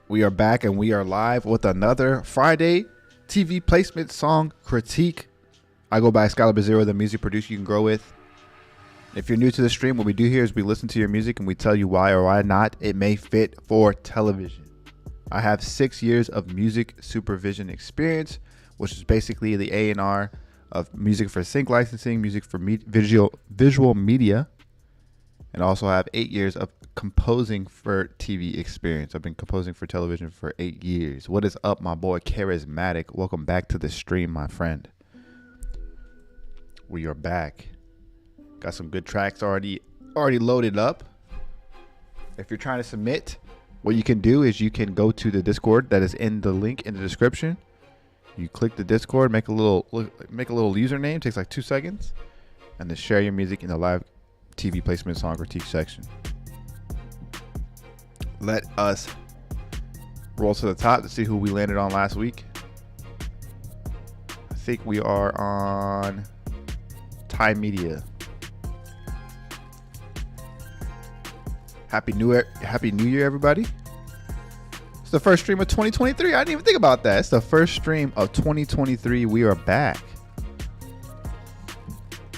We are back and we are live with another Friday TV placement song critique. I go by Excalibur Zero, the music producer you can grow with. If you're new to the stream, what we do here is we listen to your music and we tell you why or why not it may fit for television. I have 6 years of music supervision experience, which is basically the A&R of music for sync licensing, music for visual media, and also have 8 years of composing for TV experience. I've been composing for television for 8 years. What is up, my boy Charismatic? Welcome back to the stream, my friend. We are back. Got some good tracks already loaded up. If you're trying to submit, what you can do is you can go to the Discord that is in the link in the description. You click the Discord, make a little username. It takes like 2 seconds, and then share your music in the live TV placement song critique section. Let us roll to the top to see who we landed on last week. I think we are on Thai Media. Happy New Year, everybody. It's the first stream of 2023. I didn't even think about that. It's the first stream of 2023. We are back.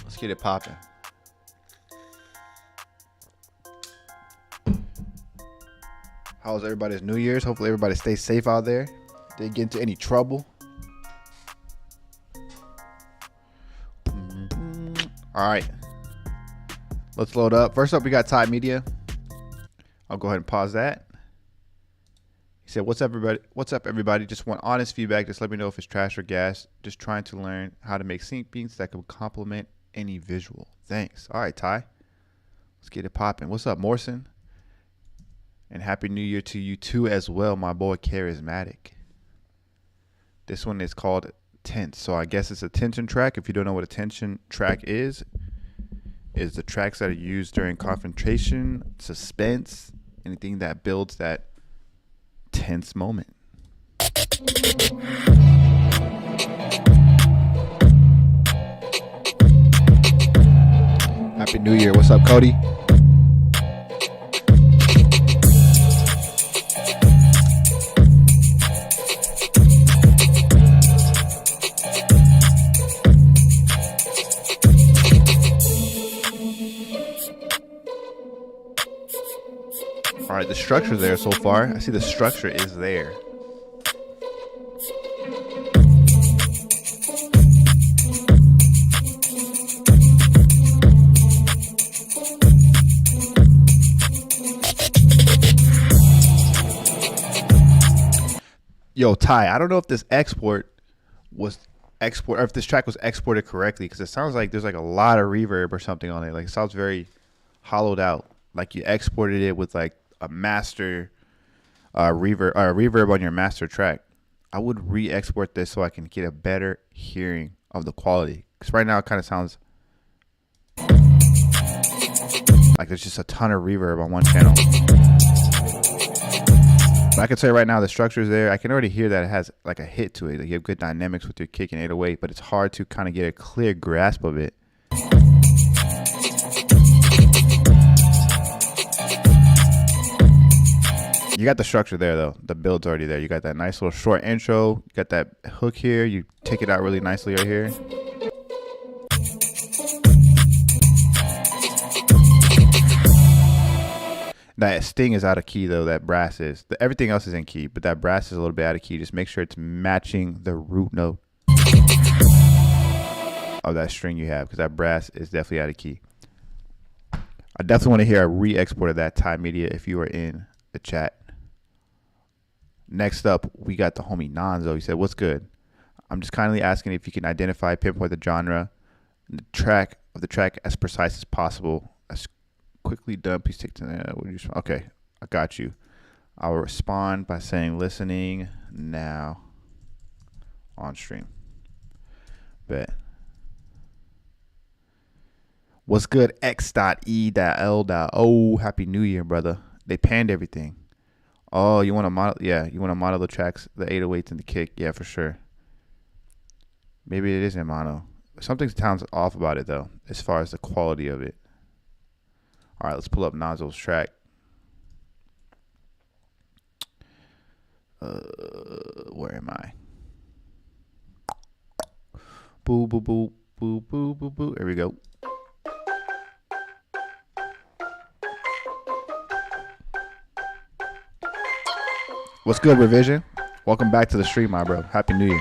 Let's get it popping. How was everybody's New Year's? Hopefully everybody stays safe out there. Didn't get into any trouble. All right. Let's load up. First up, we got Thai Media. I'll go ahead and pause that. He said, what's up, everybody? Just want honest feedback. Just let me know if it's trash or gas. Just trying to learn how to make sync beats that can complement any visual. Thanks. All right, Ty. Let's get it popping. What's up, Morrison? And Happy New Year to you too as well, my boy Charismatic. This one is called Tense. So I guess it's a tension track. If you don't know what a tension track is the tracks that are used during confrontation, suspense, anything that builds that tense moment. Happy New Year. What's up, Cody? All right, the structure's there so far. I see the structure is there. Yo, Ty, I don't know if this export or if this track was exported correctly, because it sounds like there's like a lot of reverb or something on it. Like it sounds very hollowed out. Like you exported it with like a master reverb on your master track. I would re-export this so I can get a better hearing of the quality. Because right now it kind of sounds like there's just a ton of reverb on one channel. But I can tell you right now, the structure is there. I can already hear that it has like a hit to it. Like you have good dynamics with your kick and 808, but it's hard to kind of get a clear grasp of it. You got the structure there, though. The build's already there. You got that nice little short intro. You got that hook here. You take it out really nicely right here. That sting is out of key, though. That brass is. Everything else is in key, but that brass is a little bit out of key. Just make sure it's matching the root note of that string you have, because that brass is definitely out of key. I definitely want to hear a re-export of that Ty Media if you are in the chat. Next up, we got the homie Nonzo. He said, "What's good? I'm just kindly asking if you can identify, pinpoint the genre, and the track as precise as possible. As quickly done. Please take to okay. I got you. I will respond by saying listening now on stream. Bet. What's good? X.E.L.O. Happy New Year, brother. They panned everything. Oh, you want to model? Yeah, you want to model the tracks, the 808s and the kick. Yeah, for sure. Maybe it is in mono. Something sounds off about it, though, as far as the quality of it. All right, let's pull up Nonzo's track. Where am I? Boo, boo, boo, boo, boo, boo, boo. Here we go. What's good, Revision? Welcome back to the stream, my bro. Happy New Year.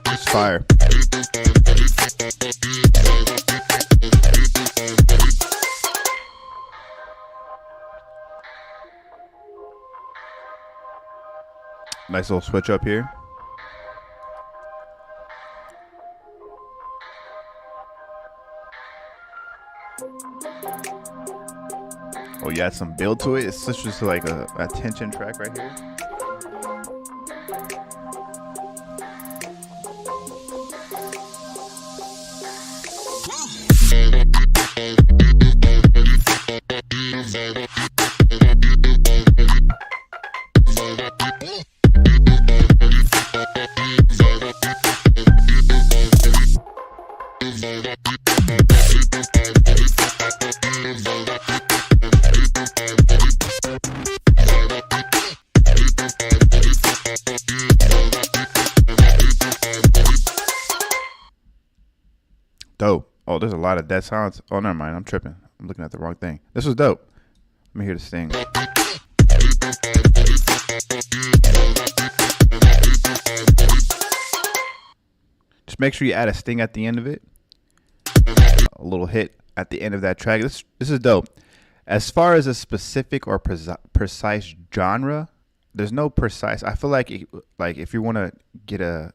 It's fire. Nice little switch up here. Oh, you add some build to it. It's just like a tension track right here. Dope. Oh, there's a lot of dead silence. Oh, never mind. I'm tripping. I'm looking at the wrong thing. This was dope. Let me hear the sting. Just make sure you add a sting at the end of it. A little hit at the end of that track. This is dope. As far as a specific or precise genre, there's no precise. I feel like if you want to get a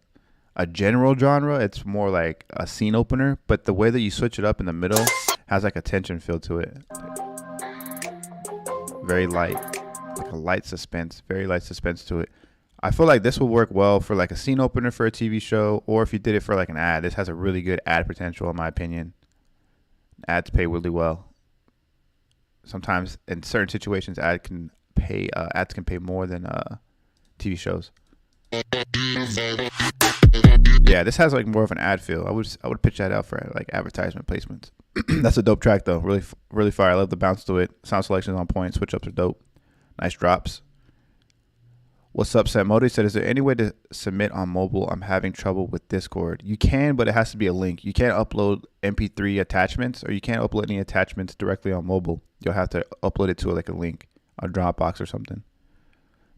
general genre, it's more like a scene opener, but the way that you switch it up in the middle has like a tension feel to it. Very light. like a light suspense, very light suspense to it. I feel like this will work well for like a scene opener for a TV show, or if you did it for like an ad. This has a really good ad potential, in my opinion. Ads pay really well. Sometimes in certain situations, ads can pay more than TV shows. Yeah, this has like more of an ad feel. I would pitch that out for like advertisement placements. That's a dope track though. Really fire. I love the bounce to it. Sound selection is on point. Switch ups are dope. Nice drops. What's up, Sam Modi said, is there any way to submit on mobile? I'm having trouble with Discord. You can, but it has to be a link. You can't upload MP3 attachments, or you can't upload any attachments directly on mobile. You'll have to upload it to like a link on Dropbox or something.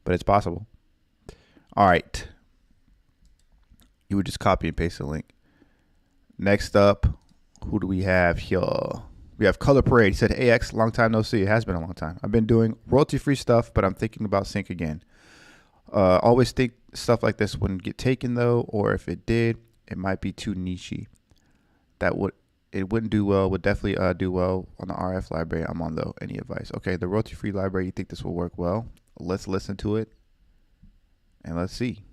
But it's possible. All right. You would just copy and paste the link. Next up, who do we have here? We have Color Parade. He said, hey, X, long time no see. It has been a long time. I've been doing royalty-free stuff, but I'm thinking about sync again. Always think stuff like this wouldn't get taken, though, or if it did, it might be too niche-y. It wouldn't do well. Would definitely do well on the RF library I'm on, though. Any advice? Okay, the royalty-free library, you think this will work well? Let's listen to it, and let's see.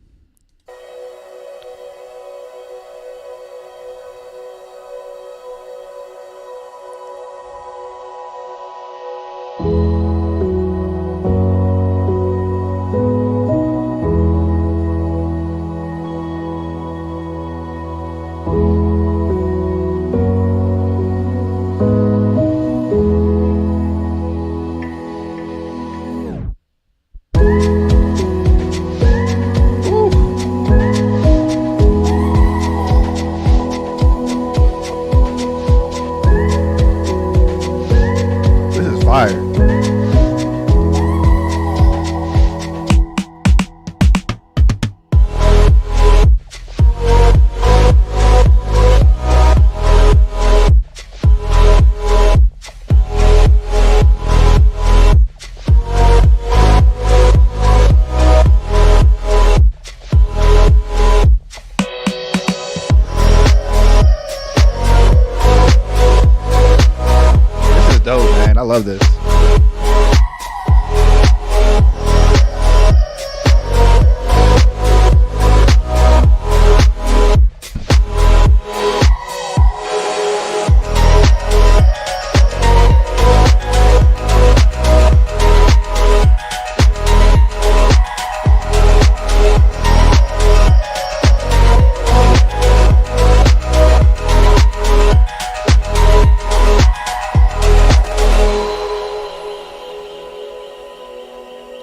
I love this.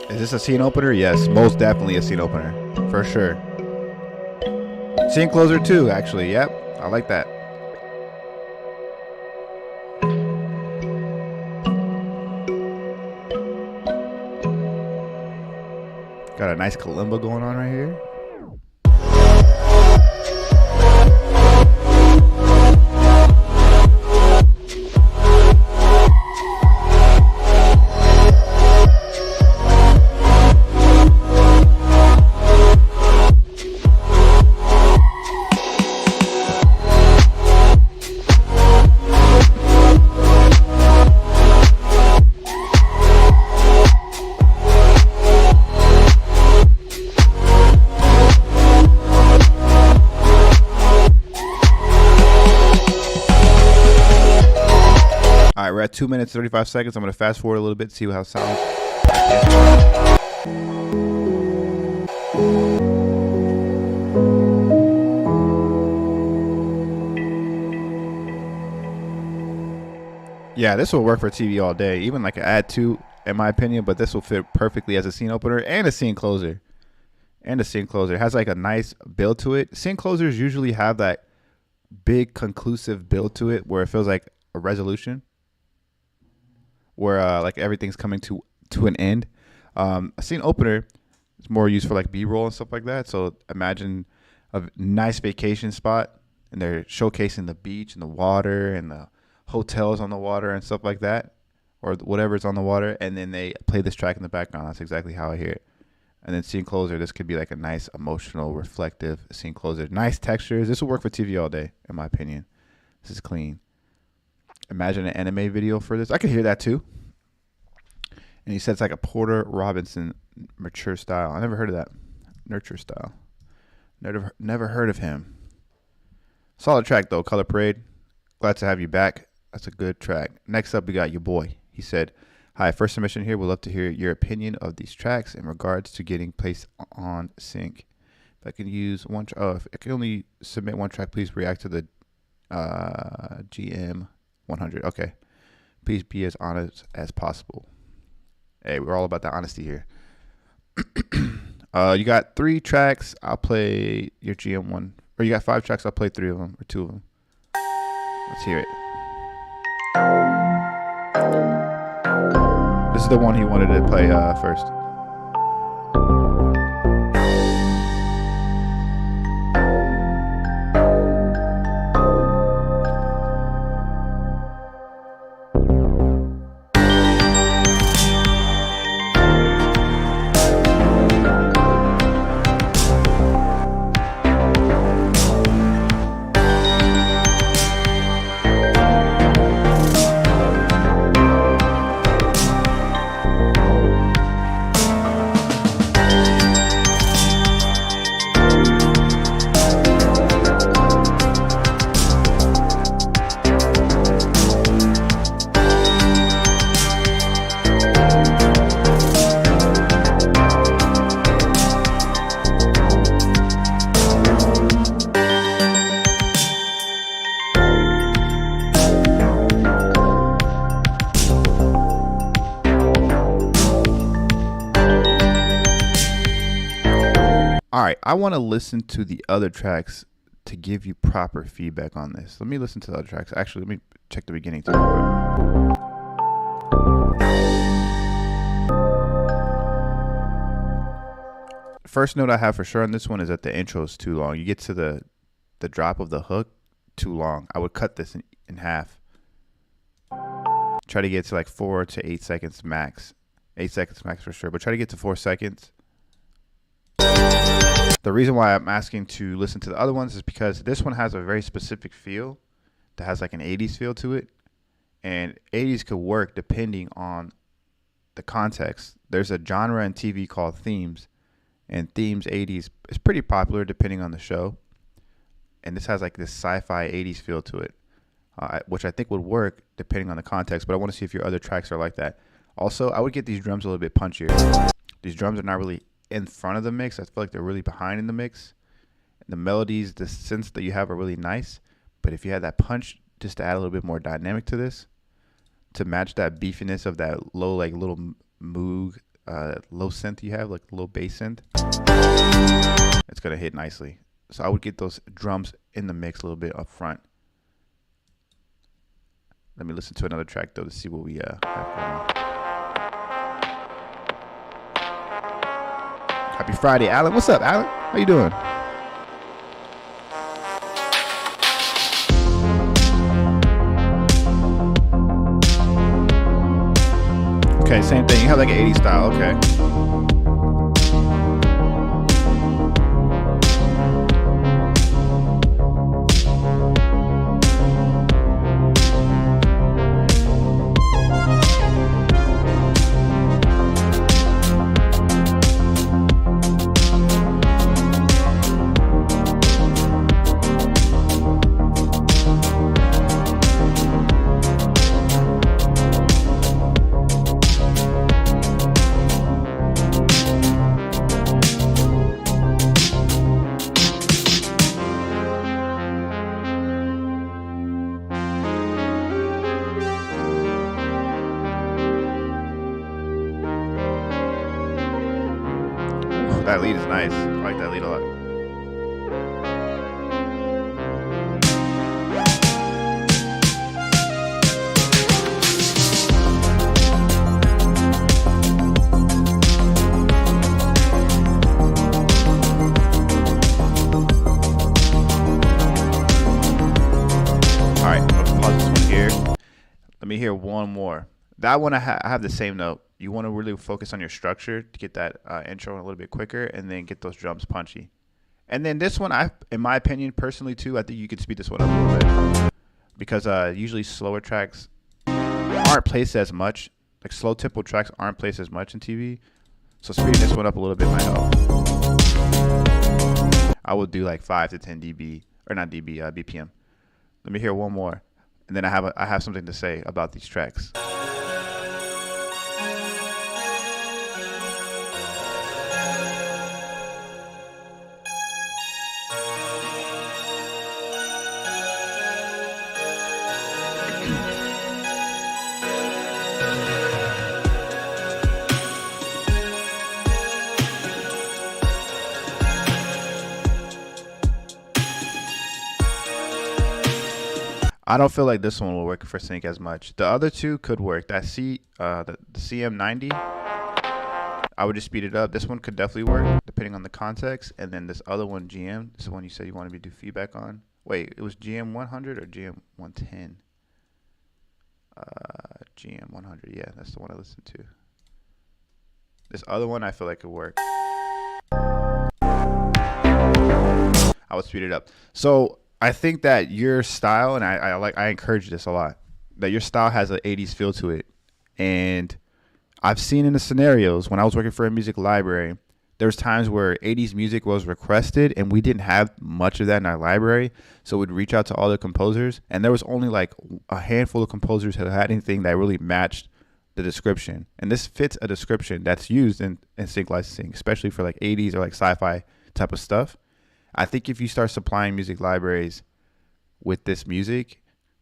Is this a scene opener? Yes, most definitely a scene opener. For sure. Scene closer too, actually. Yep, I like that. Got a nice kalimba going on right here. All right, we're at 2 minutes, 35 seconds. I'm going to fast forward a little bit, see how it sounds. Yeah, this will work for TV all day. Even like an ad too, in my opinion, but this will fit perfectly as a scene opener and a scene closer. It has like a nice build to it. Scene closers usually have that big conclusive build to it where it feels like a resolution, where like everything's coming to an end. A scene opener is more used for like B-roll and stuff like that. So imagine a nice vacation spot and they're showcasing the beach and the water and the hotels on the water and stuff like that, or whatever's on the water, and then they play this track in the background. That's exactly how I hear it. And then scene closer, this could be like a nice emotional, reflective scene closer. Nice textures. This will work for TV all day, in my opinion. This is clean. Imagine an anime video for this. I could hear that too. And he said it's like a Porter Robinson mature style. I never heard of that. Nurture style. Never heard of him. Solid track though, Color Parade. Glad to have you back. That's a good track. Next up, we got your boy. He said, "Hi, first submission here. We'd love to hear your opinion of these tracks in regards to getting placed on sync. If I can use one, if I can only submit one track, please react to the GM 100. Okay. Please be as honest as possible." Hey, we're all about that honesty here. You got 3 tracks. I'll play your GM one. Or you got 5 tracks. I'll play 3 of them or 2 of them. Let's hear it. This is the one he wanted to play first. All right, I want to listen to the other tracks to give you proper feedback on this. Let me listen to the other tracks. Actually, let me check the beginning too. First note I have for sure on this one is that the intro is too long. You get to the drop of the hook, too long. I would cut this in half. Try to get to like 4 to 8 seconds max. 8 seconds max for sure, but try to get to 4 seconds. The reason why I'm asking to listen to the other ones is because this one has a very specific feel that has like an 80s feel to it. And 80s could work depending on the context. There's a genre in TV called themes. And themes 80s is pretty popular depending on the show. And this has like this sci-fi 80s feel to it, which I think would work depending on the context. But I want to see if your other tracks are like that. Also, I would get these drums a little bit punchier. These drums are not really in front of the mix. I feel like they're really behind in the mix. And the melodies, the synths that you have are really nice. But if you had that punch, just to add a little bit more dynamic to this, to match that beefiness of that low, like little moog, low synth you have, like low bass synth, it's gonna hit nicely. So I would get those drums in the mix a little bit up front. Let me listen to another track though to see what we have going on. Happy Friday, Alan. What's up, Alan? How you doing? Okay, same thing. You have like an 80s style. Okay. That lead is nice. I like that lead a lot. All right, let's pause this one here. Let me hear one more. That one I have the same note. You want to really focus on your structure to get that intro a little bit quicker and then get those drums punchy. And then this one, in my opinion, personally too, I think you could speed this one up a little bit. Because usually slower tracks aren't placed as much. like slow tempo tracks aren't placed as much in TV. So speeding this one up a little bit might help. I would do like 5 to 10 dB, or not dB, BPM. Let me hear one more, and then I have something to say about these tracks. I don't feel like this one will work for sync as much. The other two could work. That the CM90, I would just speed it up. This one could definitely work depending on the context. And then this other one, GM, this is the one you said you wanted me to do feedback on. Wait, it was GM 100 or GM 110? GM 100, yeah, that's the one I listened to. This other one I feel like could work. I would speed it up. So I think that your style, and I encourage this a lot, that your style has an 80s feel to it. And I've seen in the scenarios when I was working for a music library, there was times where 80s music was requested and we didn't have much of that in our library. So we'd reach out to all the composers, and there was only like a handful of composers who had anything that really matched the description. And this fits a description that's used in sync licensing, especially for like 80s or like sci-fi type of stuff. I think if you start supplying music libraries with this music,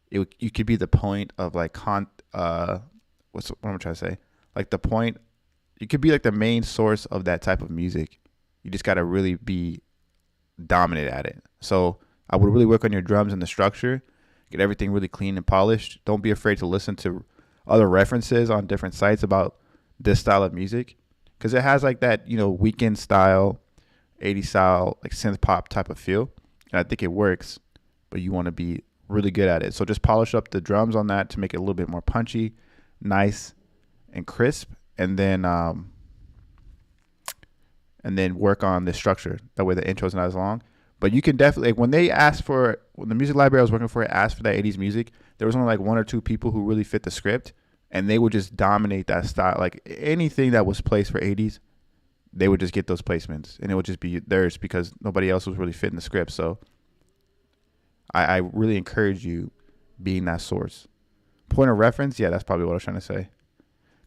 you could be the point of like what am I trying to say? Like the point, you could be like the main source of that type of music. You just got to really be dominant at it. So I would really work on your drums and the structure, get everything really clean and polished. Don't be afraid to listen to other references on different sites about this style of music, because it has like that, Weekend style, 80s style, like synth pop type of feel. And I think it works, but you want to be really good at it. So just polish up the drums on that to make it a little bit more punchy, nice and crisp. And then work on the structure. That way the intro is not as long. But you can definitely, like when the music library I was working for asked for that 80s music, there was only like 1 or 2 people who really fit the script, and they would just dominate that style. Like anything that was placed for 80s, they would just get those placements, and it would just be theirs because nobody else was really fitting the script. So I really encourage you being that source. Point of reference, yeah, that's probably what I was trying to say.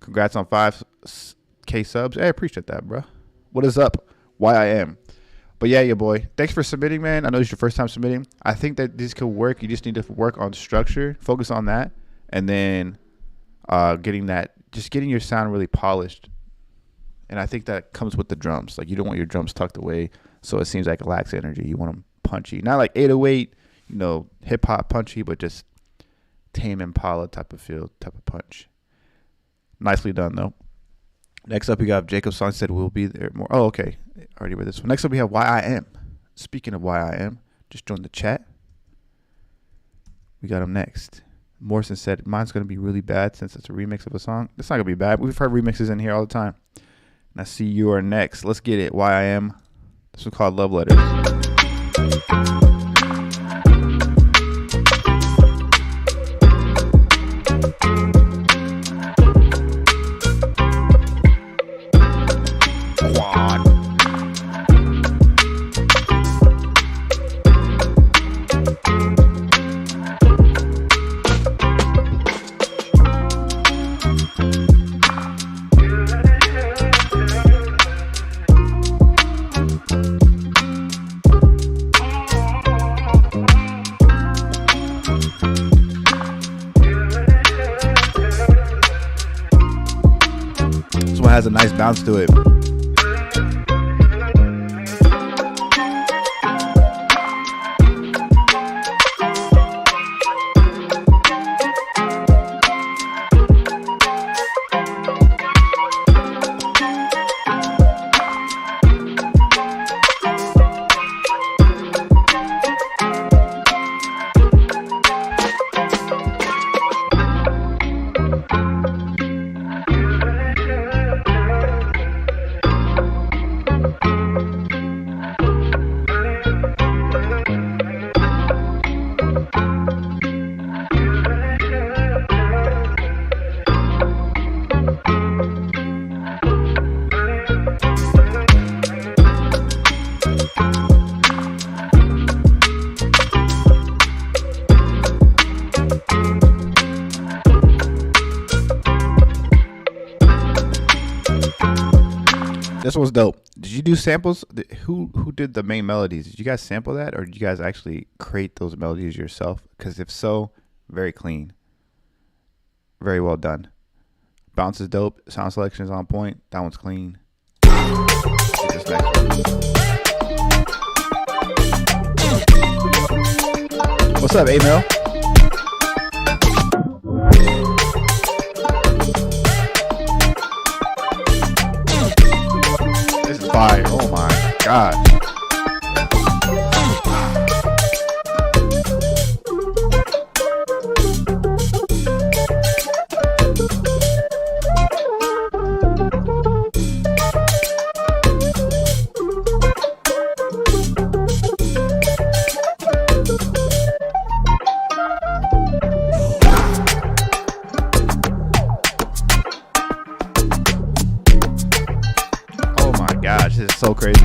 Congrats on 5K subs. Hey, I appreciate that, bro. What is up? YIM. But yeah, your boy. Thanks for submitting, man. I know it's your first time submitting. I think that this could work. You just need to work on structure, focus on that, and then getting your sound really polished. And I think that comes with the drums. Like, you don't want your drums tucked away so it seems like it lacks energy. You want them punchy. Not like 808, hip hop punchy, but just Tame Impala type of feel, type of punch. Nicely done, though. Next up, we got Jacob Song said we'll be there more. Oh, okay. I already read this one. Next up, we have YIM. Speaking of YIM, just joined the chat. We got him next. Morrison said, mine's going to be really bad since it's a remix of a song. It's not going to be bad. We've heard remixes in here all the time. And I see you are next. Let's get it. YIM. This one's called Love Letters. Has a nice bounce to it. This was dope. Did you do samples? Who did the main melodies? Did you guys sample that, or did you guys actually create those melodies yourself? Because if so, very clean, very well done. Bounce is dope. Sound selection is on point. That one's clean. This next one. What's up, Emil? This is fire. Oh my god. Gosh, this is so crazy.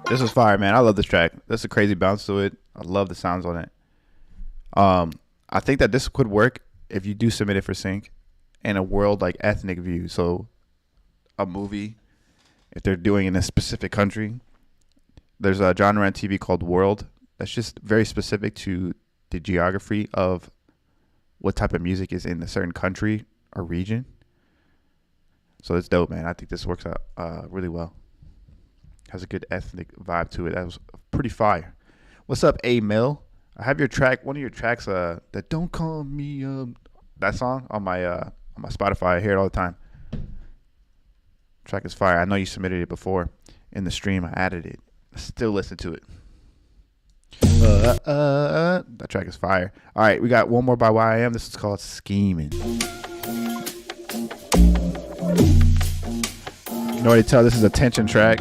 This was fire, man. I love this track. There's a crazy bounce to it. I love the sounds on it. I think that this could work if you do submit it for sync in a world like Ethnic View. So a movie, if they're doing in a specific country, there's a genre on TV called World that's just very specific to the geography of what type of music is in a certain country or region. So it's dope, man. I think this works out really well. Has a good ethnic vibe to it. That was pretty fire. What's up, A Mill? I have your track, one of your tracks, that Don't Call Me that song on my Spotify. I hear it all the time. Track is fire. I know you submitted it before in the stream. I added it. I still listen to it. That track is fire. All right, we got one more by YM. This is called Scheming. You can already tell this is a tension track.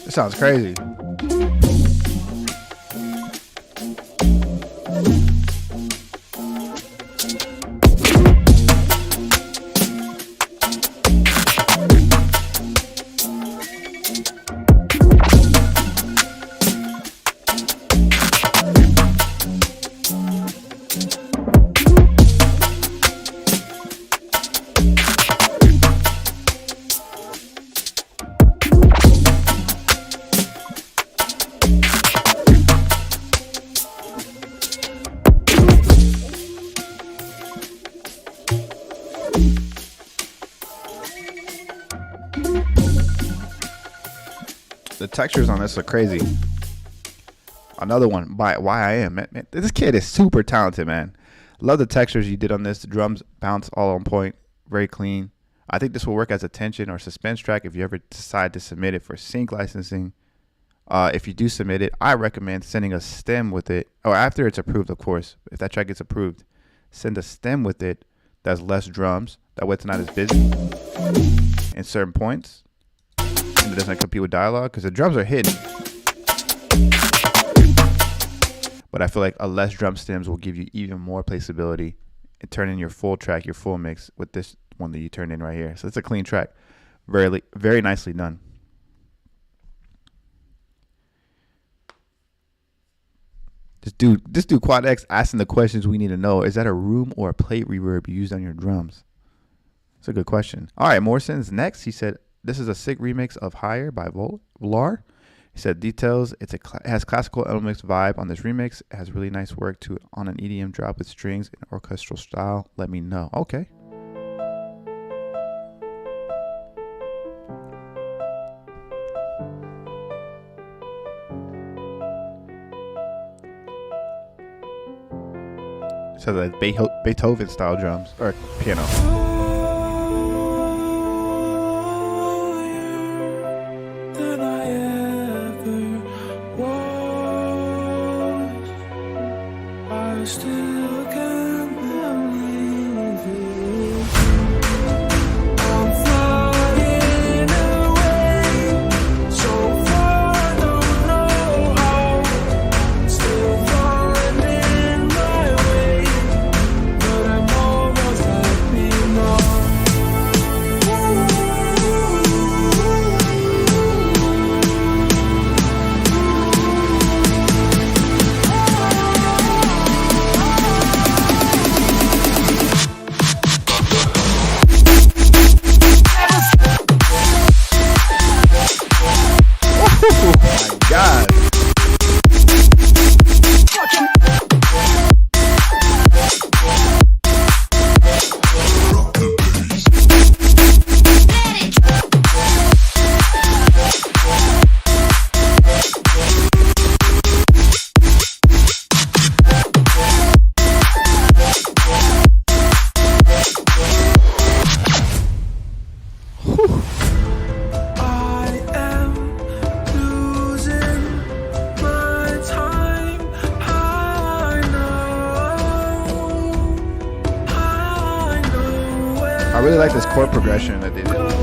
It sounds crazy. The textures on this are crazy. Another one by YIM. Man, this kid is super talented, man. Love the textures you did on this. The drums bounce all on point. Very clean. I think this will work as a tension or suspense track if you ever decide to submit it for sync licensing. If you do submit it, I recommend sending a stem with it, or after it's approved, of course. If that track gets approved, send a stem with it that's less drums. That way it's not as busy in certain points, and it doesn't compete with dialogue because the drums are hidden. But I feel like a less drum stems will give you even more placeability and turn in your full track, your full mix with this one that you turned in right here. So it's a clean track. Very, very nicely done. This dude Quad X asking the questions we need to know. Is that a room or a plate reverb you used on your drums? That's a good question. All right, Morrison's next. He said, this is a sick remix of Higher by Volar. He said, details, it has classical elements vibe on this remix. It has really nice work to on an EDM drop with strings and orchestral style. Let me know. Okay. So that Beethoven style drums or piano. I really like this chord progression that they did.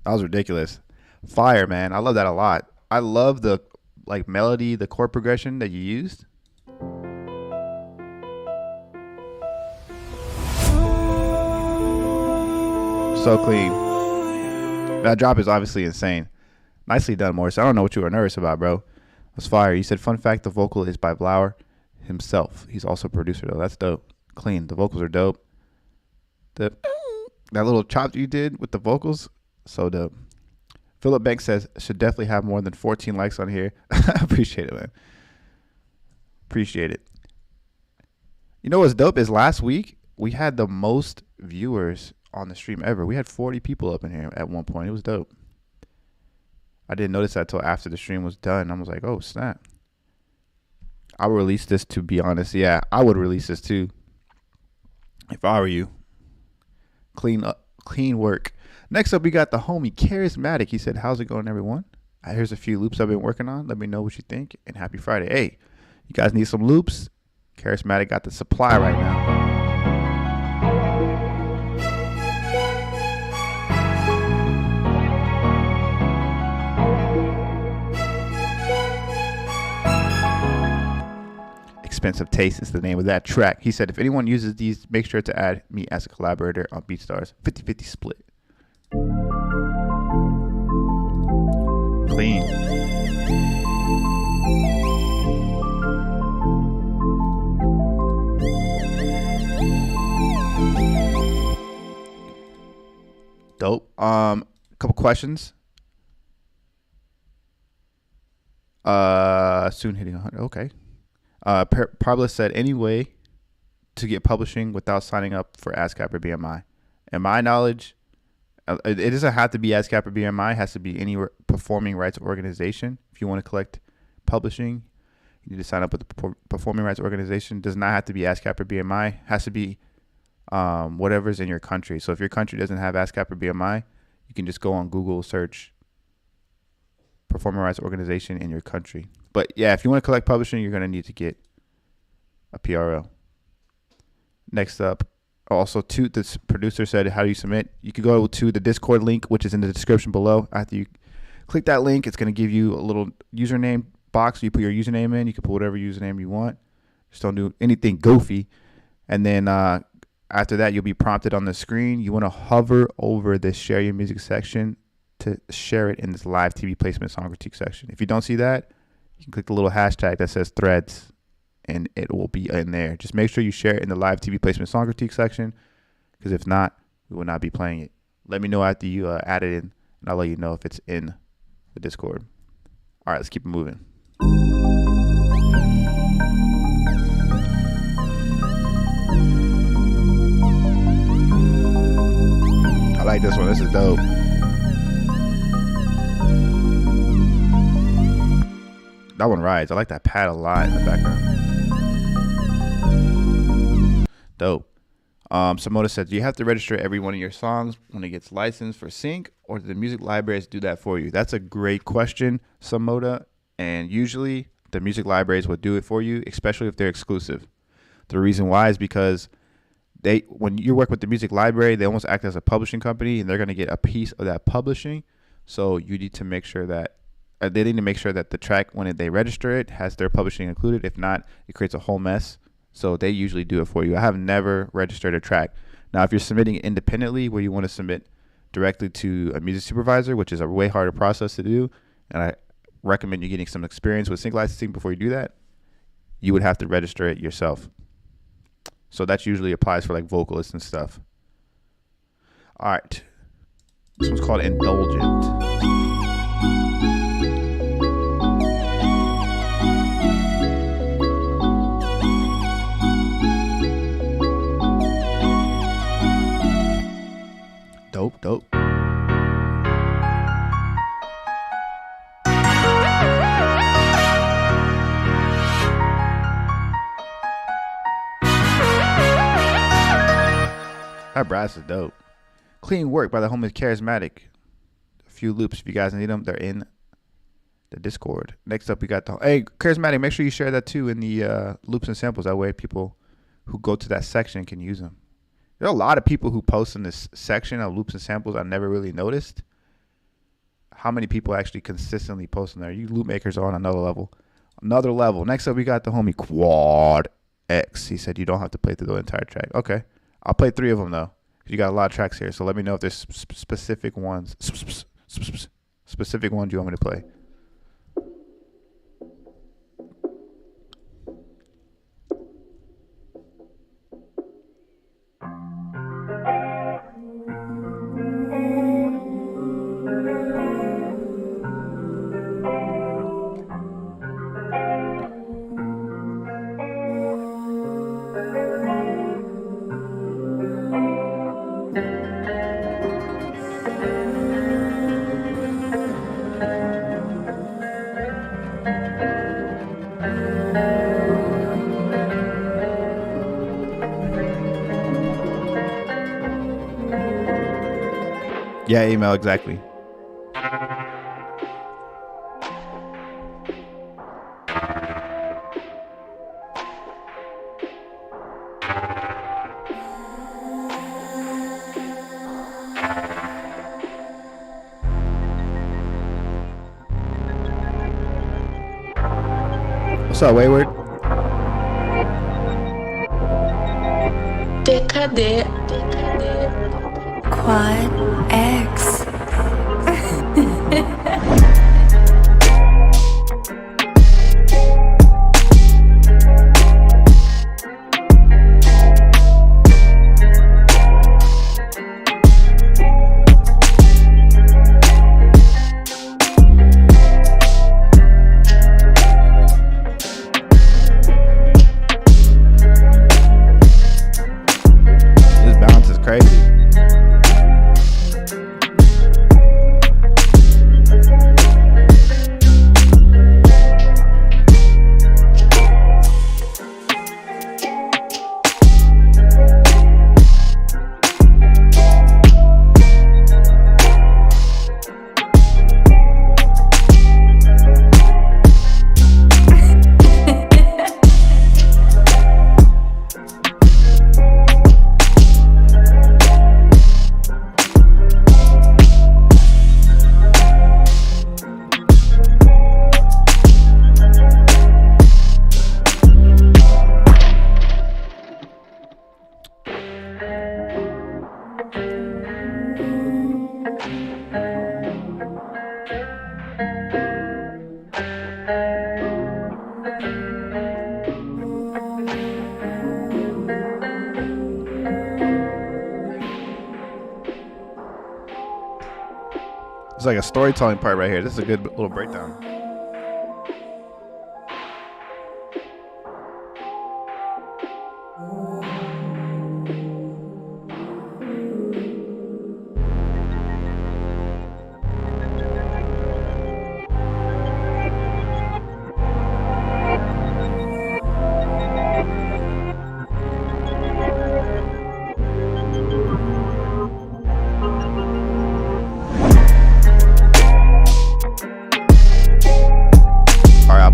That was ridiculous. Fire, man. I love that a lot. I love the like melody, the chord progression that you used. So clean. That drop is obviously insane. Nicely done, Morris. I don't know what you were nervous about, bro. That's fire. You said, fun fact, the vocal is by Blauer himself. He's also a producer, though. That's dope. Clean. The vocals are dope. That little chop you did with the vocals, so dope. Philip Banks says, should definitely have more than 14 likes on here. Appreciate it, man. Appreciate it. You know what's dope is last week, we had the most viewers on the stream ever. We had 40 people up in here at one point. It was dope. I didn't notice that until after the stream was done. I was like, oh, snap. I would release this, to be honest. Yeah, I would release this too if I were you. Clean work. Next up, we got the homie Charismatic. He said, how's it going, everyone? Here's a few loops I've been working on. Let me know what you think, and happy Friday. Hey, you guys need some loops? Charismatic got the supply right now. Expensive Taste is the name of that track. He said, if anyone uses these, make sure to add me as a collaborator on BeatStars. 50-50 split. Clean. Dope. Couple questions. Soon hitting 100. Okay. Pablo said, any way to get publishing without signing up for ASCAP or BMI? In my knowledge, it doesn't have to be ASCAP or BMI. It has to be any performing rights organization. If you want to collect publishing, you need to sign up with the performing rights organization. It does not have to be ASCAP or BMI. It has to be whatever's in your country. So if your country doesn't have ASCAP or BMI, you can just go on Google, search performing rights organization in your country. But yeah, if you want to collect publishing, you're going to need to get a PRO. Next up, also, the producer said, how do you submit? You can go to the Discord link, which is in the description below. After you click that link, it's going to give you a little username box. You put your username in. You can put whatever username you want. Just don't do anything goofy. And then after that, you'll be prompted on the screen. You want to hover over the share your music section to share it in this live TV placement song critique section. If you don't see that, you can click the little hashtag that says threads, and it will be in there. Just make sure you share it in the live TV placement song critique section, because if not, we will not be playing it. Let me know after you add it in, and I'll let you know if it's in the Discord. All right, let's keep it moving. I like this one. This is dope. That one rides. I like that pad a lot in the background. Dope. Samoda said, do you have to register every one of your songs when it gets licensed for sync, or do the music libraries do that for you? That's a great question, Samoda. And usually the music libraries will do it for you, especially if they're exclusive. The reason why is because when you work with the music library, they almost act as a publishing company, and they're going to get a piece of that publishing. So you need to make sure that they need to make sure that the track, when they register it, has their publishing included. If not, it creates a whole mess. So they usually do it for you. I have never registered a track. Now, if you're submitting it independently, where you want to submit directly to a music supervisor, which is a way harder process to do, and I recommend you getting some experience with sync licensing before you do that, you would have to register it yourself. So that usually applies for like vocalists and stuff. All right. This one's called Indulgent. Dope. That brass is dope. Clean work by the homies Charismatic. A few loops if you guys need them. They're in the Discord. Next up, we got hey, Charismatic, make sure you share that too in the loops and samples. That way people who go to that section can use them. There are a lot of people who post in this section of loops and samples. I never really noticed how many people actually consistently post in there. You loop makers are on another level. Next up, we got the homie Quad X. He said you don't have to play through the entire track. Okay. I'll play 3 of them, though. You got a lot of tracks here, so let me know if there's specific ones you want me to play. Yeah, email, exactly. What's up, Wayward? Decade. Quad X. This balance is crazy. It's like a storytelling part right here. This is a good little breakdown.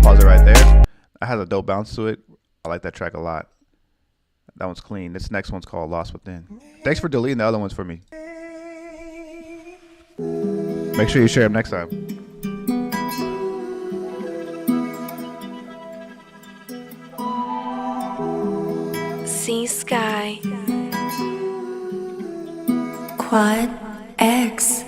Pause it right there. It has a dope bounce to it. I like that track a lot. That one's clean. This next one's called Lost Within. Thanks for deleting the other ones for me. Make sure you share them next time. Sea Sky. Quad X.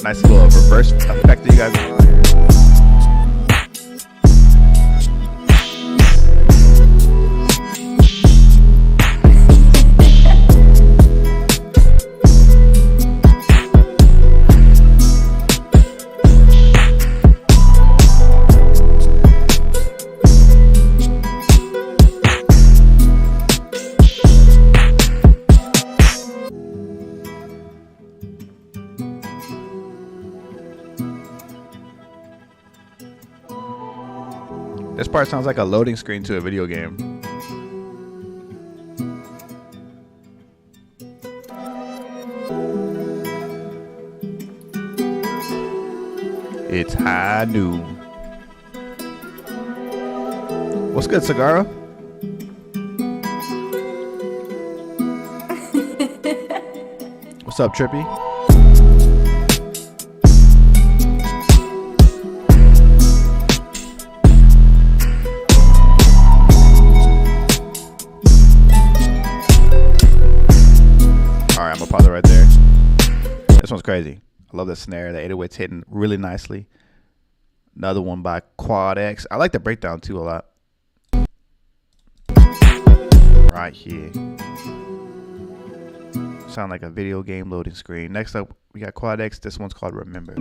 Nice little reverse effect that you guys have. This part sounds like a loading screen to a video game. It's high noon. What's good, Sagara? What's up, Trippy? Alright, I'm gonna pause it right there. This one's crazy. I love the snare. The 808's hitting really nicely. Another one by Quad X. I like the breakdown too a lot. Right here. Sound like a video game loading screen. Next up, we got Quad X. This one's called Remember.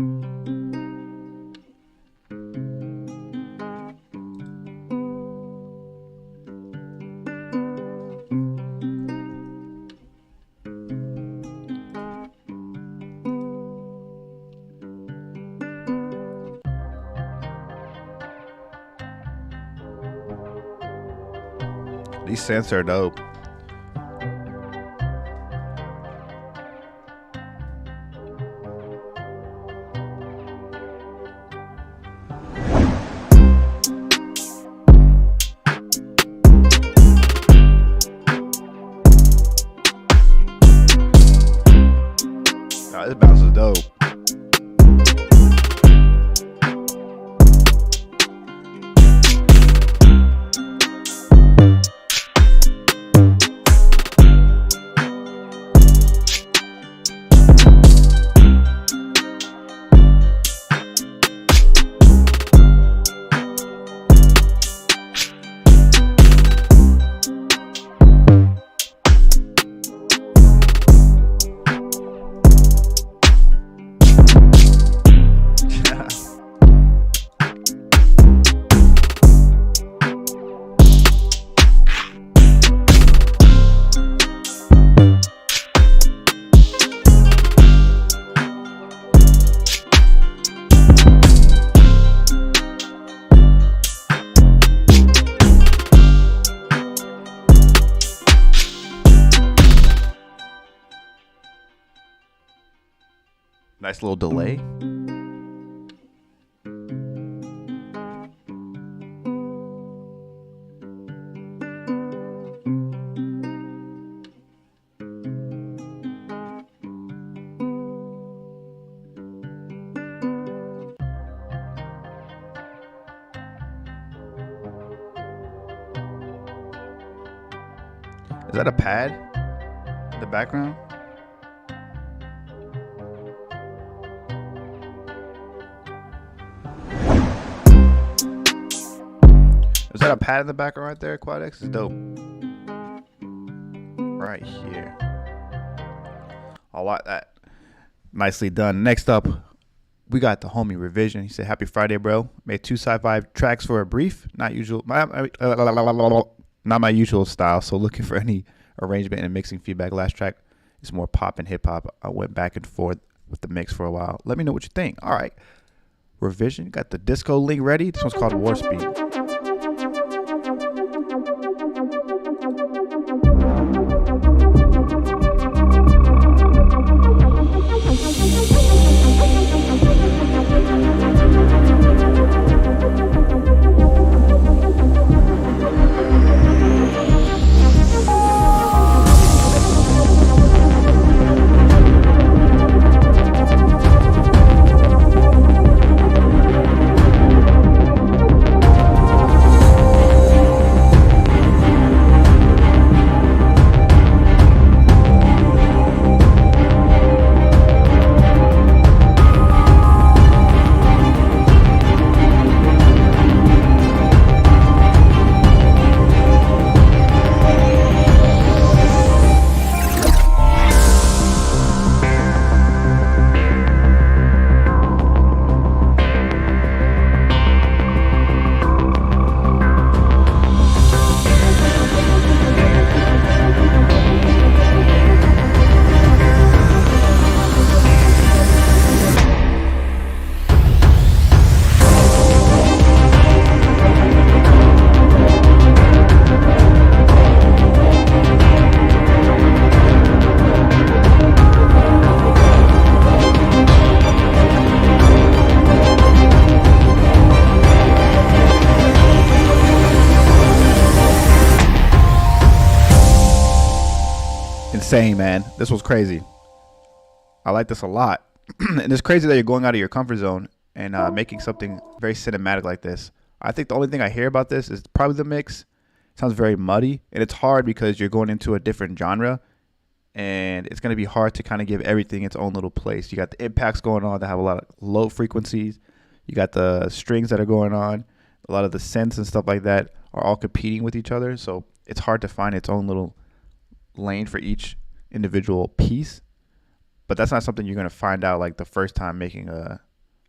These synths are dope. This bounce is dope. Nice little delay. Is that a pad in the background? Is that a pad in the background right there? Quad X is dope. Right here. I like that. Nicely done. Next up, we got the homie Revision. He said, "Happy Friday, bro. Made 2 sci-fi tracks for a brief. Not my usual style. So looking for any arrangement and mixing feedback. Last track is more pop and hip hop. I went back and forth with the mix for a while. Let me know what you think." All right. Revision. Got the disco link ready. This one's called War Speed. Insane, man. This was crazy. I like this a lot. And it's crazy that you're going out of your comfort zone and making something very cinematic like this. I think the only thing I hear about this is probably the mix. It sounds very muddy, and it's hard because you're going into a different genre, and it's going to be hard to kind of give everything its own little place. You got the impacts going on that have a lot of low frequencies. You got the strings that are going on. A lot of the synths and stuff like that are all competing with each other, so it's hard to find its own little lane for each individual piece. But that's not something you're going to find out like the first time making a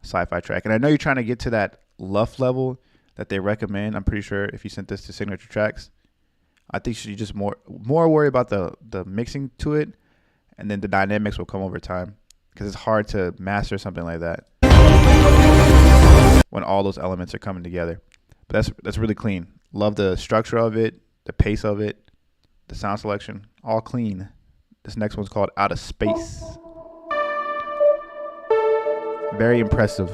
sci-fi track. And I know you're trying to get to that luff level that they recommend. I'm pretty sure if you sent this to Signature Tracks, I think you should just more worry about the mixing to it, and then the dynamics will come over time, because it's hard to master something like that when all those elements are coming together. But that's really clean. Love the structure of it. the pace of it, the sound selection, all clean. This next one's called Out of Space. Very impressive.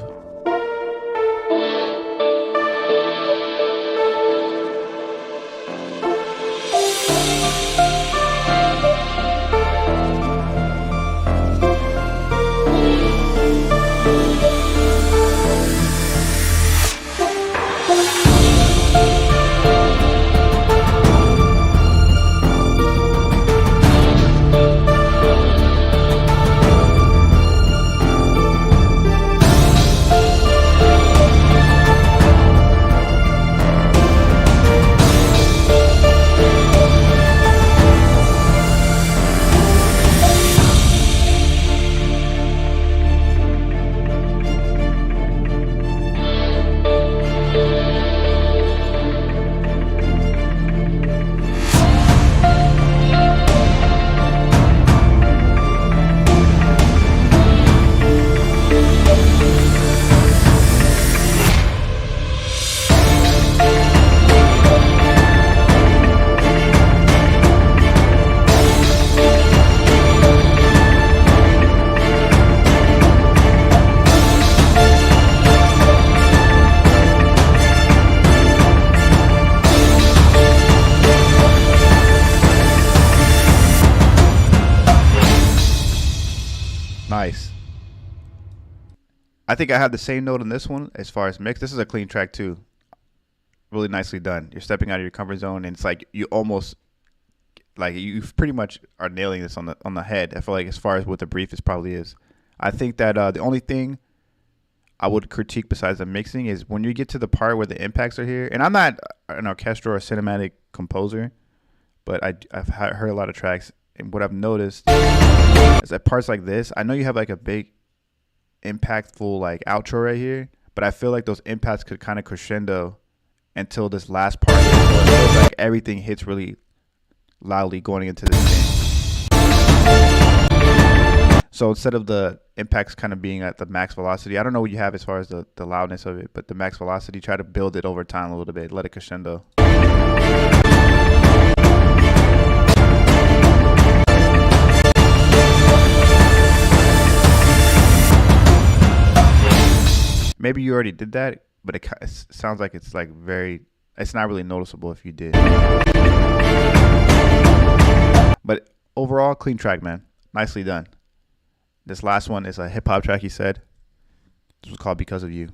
Nice. I think I have the same note on this one as far as mix. This is a clean track too. Really nicely done. You're stepping out of your comfort zone, and it's like you almost like you pretty much are nailing this on the head. I feel like as far as what the brief is probably is. I think that the only thing I would critique besides the mixing is when you get to the part where the impacts are here. And I'm not an orchestral or cinematic composer, but I've heard a lot of tracks, and what I've noticed is that parts like this, I know you have like a big impactful like outro right here, but I feel like those impacts could kind of crescendo until this last part. So it feels like everything hits really loudly going into this thing. So instead of the impacts kind of being at the max velocity, I don't know what you have as far as the loudness of it, but the max velocity, try to build it over time a little bit, let it crescendo. Maybe you already did that, but it sounds like it's like it's not really noticeable if you did. But overall, clean track, man. Nicely done. This last one is a hip hop track, he said. This was called Because of You.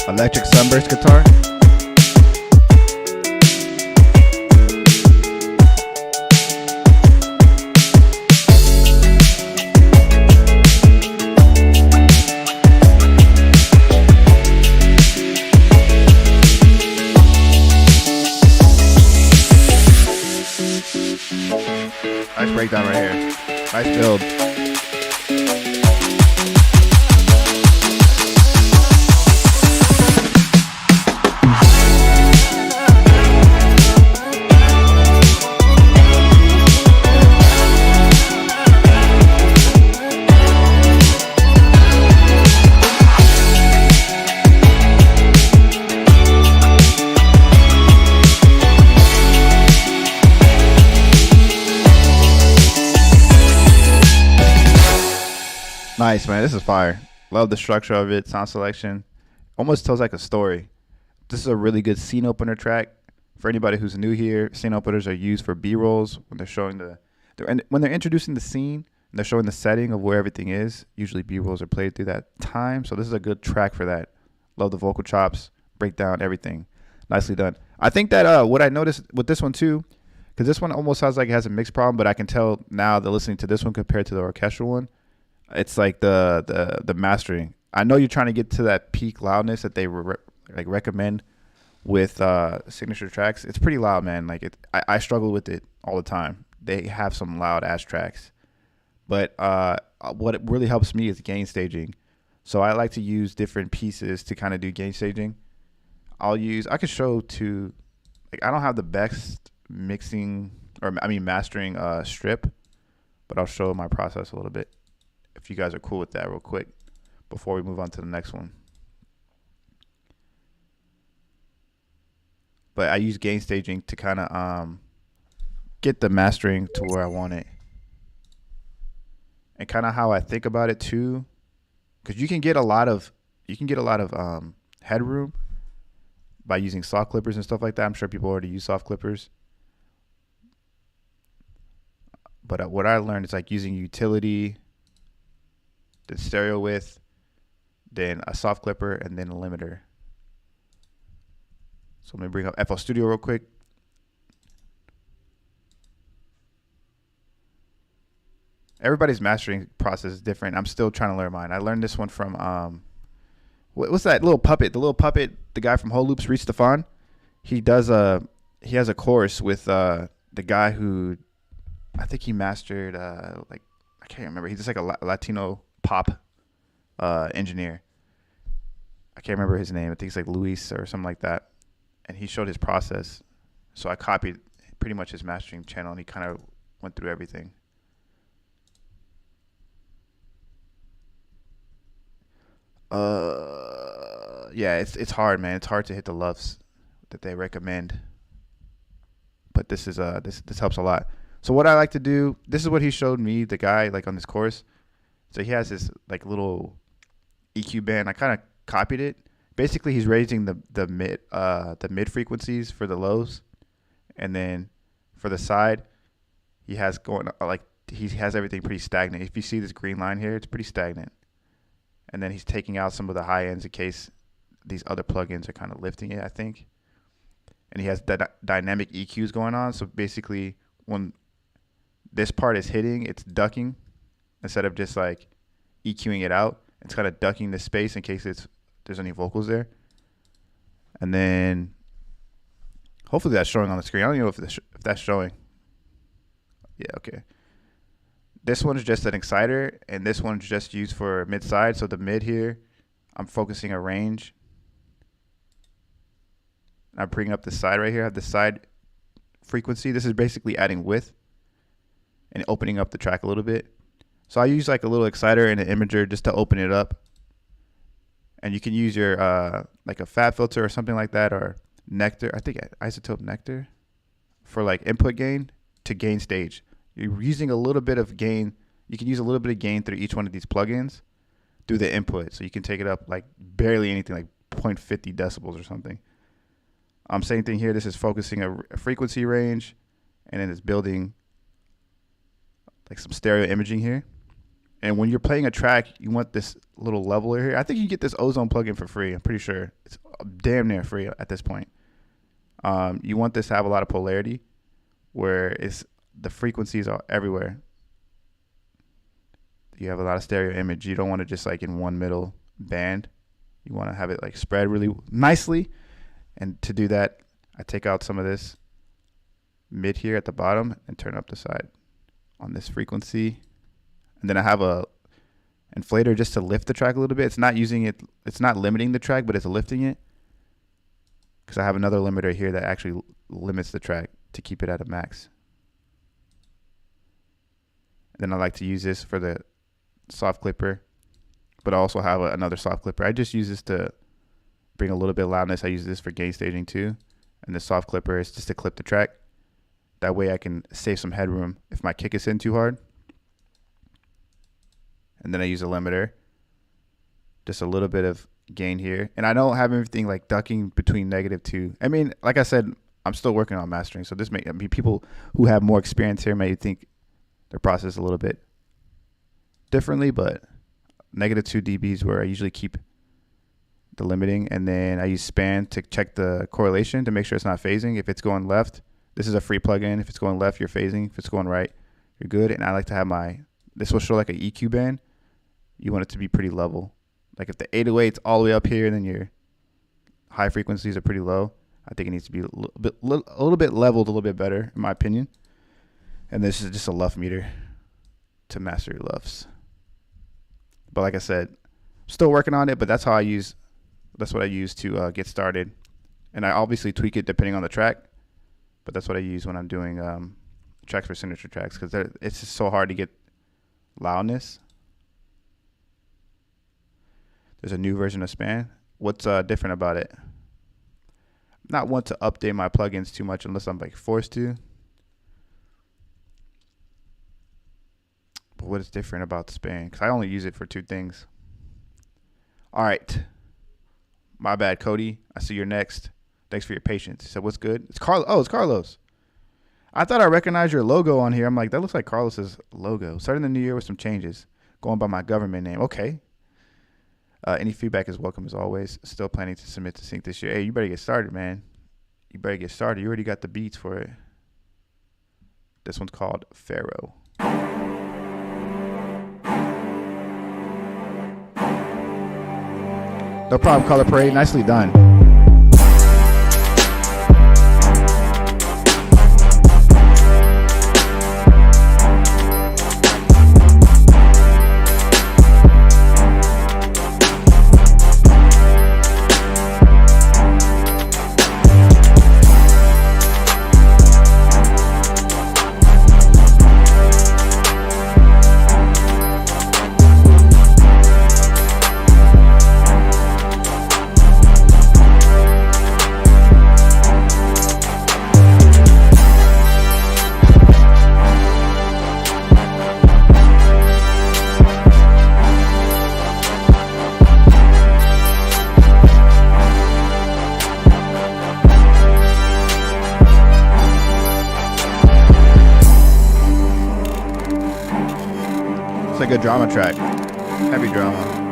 Electric Sunburst guitar. Nice breakdown right here. Nice build. Nice, man. This is fire. Love the structure of it. Sound selection. Almost tells like a story. This is a really good scene opener track. For anybody who's new here, scene openers are used for B-rolls when they're showing when they're introducing the scene and they're showing the setting of where everything is. Usually B-rolls are played through that time. So this is a good track for that. Love the vocal chops. break down everything. Nicely done. I think that what I noticed with this one too, because this one almost sounds like it has a mix problem, but I can tell now that listening to this one compared to the orchestral one, it's like the mastering. I know you're trying to get to that peak loudness that they recommend with signature tracks. It's pretty loud, man. Like I struggle with it all the time. They have some loud ass tracks, but what it really helps me is gain staging. So I like to use different pieces to kind of do gain staging. I could show to, like, I don't have the best mastering strip, but I'll show my process a little bit if you guys are cool with that real quick before we move on to the next one. But I use gain staging to kind of get the mastering to where I want it. And kind of how I think about it too, because you can get a lot of headroom by using soft clippers and stuff like that. I'm sure people already use soft clippers. But what I learned is like using utility, the stereo width, then a soft clipper, and then a limiter. So let me bring up FL Studio real quick. Everybody's mastering process is different. I'm still trying to learn mine. I learned this one from what's that little puppet? The little puppet, the guy from Whole Loops, Reese Stefan. He has a course with the guy who I think he mastered I can't remember. He's just like a Latino pop engineer. I can't remember his name. I think it's like Luis or something like that. And he showed his process. So I copied pretty much his mastering channel, and he kind of went through everything. Yeah, it's hard, man. It's hard to hit the loves that they recommend. But this is this helps a lot. So what I like to do, this is what he showed me, the guy, like on this course. So he has this like little EQ band. I kind of copied it. Basically, he's raising the mid frequencies for the lows, and then for the side, he has everything pretty stagnant. If you see this green line here, it's pretty stagnant. And then he's taking out some of the high ends in case these other plugins are kind of lifting it, I think. And he has dynamic EQs going on. So basically, when this part is hitting, it's ducking instead of just like EQing it out. It's kind of ducking the space in case there's any vocals there. And then hopefully that's showing on the screen. I don't know if that's showing. Yeah, okay. This one's just an exciter, and this one's just used for mid-side. So the mid here, I'm focusing a range. I'm bringing up the side right here. I have the side frequency. This is basically adding width and opening up the track a little bit. So I use like a little exciter and an imager just to open it up. And you can use your like a fat filter or something like that, or Nectar. I think Isotope Nectar for like input gain to gain stage. You're using a little bit of gain. You can use a little bit of gain through each one of these plugins through the input. So you can take it up like barely anything, like 0.50 decibels or something. Same thing here. This is focusing a frequency range, and then it's building like some stereo imaging here. And when you're playing a track, you want this little leveler here. I think you can get this Ozone plugin for free. I'm pretty sure it's damn near free at this point. You want this to have a lot of polarity, where the frequencies are everywhere. You have a lot of stereo image. You don't want to just like in one middle band. You want to have it like spread really nicely. And to do that, I take out some of this mid here at the bottom and turn up the side on this frequency. And then I have a inflator just to lift the track a little bit. It's not limiting the track, but it's lifting it. Because I have another limiter here that actually limits the track to keep it at a max. And then I like to use this for the soft clipper, but I also have another soft clipper. I just use this to bring a little bit of loudness. I use this for gain staging too. And the soft clipper is just to clip the track. That way I can save some headroom if my kick is in too hard. And then I use a limiter, just a little bit of gain here. And I don't have everything like ducking between -2. I mean, like I said, I'm still working on mastering. So people who have more experience here may think their process a little bit differently, but -2 dBs where I usually keep the limiting, and then I use span to check the correlation to make sure it's not phasing. If it's going left, this is a free plugin. If it's going left, you're phasing. If it's going right, you're good. And I like to have this will show like an EQ band. You want it to be pretty level. Like if the 808's all the way up here and then your high frequencies are pretty low, I think it needs to be a little bit leveled a little bit better, in my opinion. And this is just a LUF meter to master your LUFs. But like I said, still working on it, but that's what I use to get started. And I obviously tweak it depending on the track, but that's what I use when I'm doing tracks for signature tracks, because it's just so hard to get loudness. There's a new version of Span. What's different about it? Not want to update my plugins too much unless I'm like forced to. But what is different about the Span? Because I only use it for two things. All right. My bad, Cody. I see you're next. Thanks for your patience. He said, what's good? It's Carlos. Oh, it's Carlos. I thought I recognized your logo on here. I'm like, that looks like Carlos's logo. Starting the new year with some changes. Going by my government name. Okay. Any feedback is welcome as always. Still planning to submit to sync this year. Hey, you better get started, man. You better get started. You already got the beats for it. This one's called Pharaoh. No problem, Color Parade. Nicely done. It's like a drama track. Heavy drama.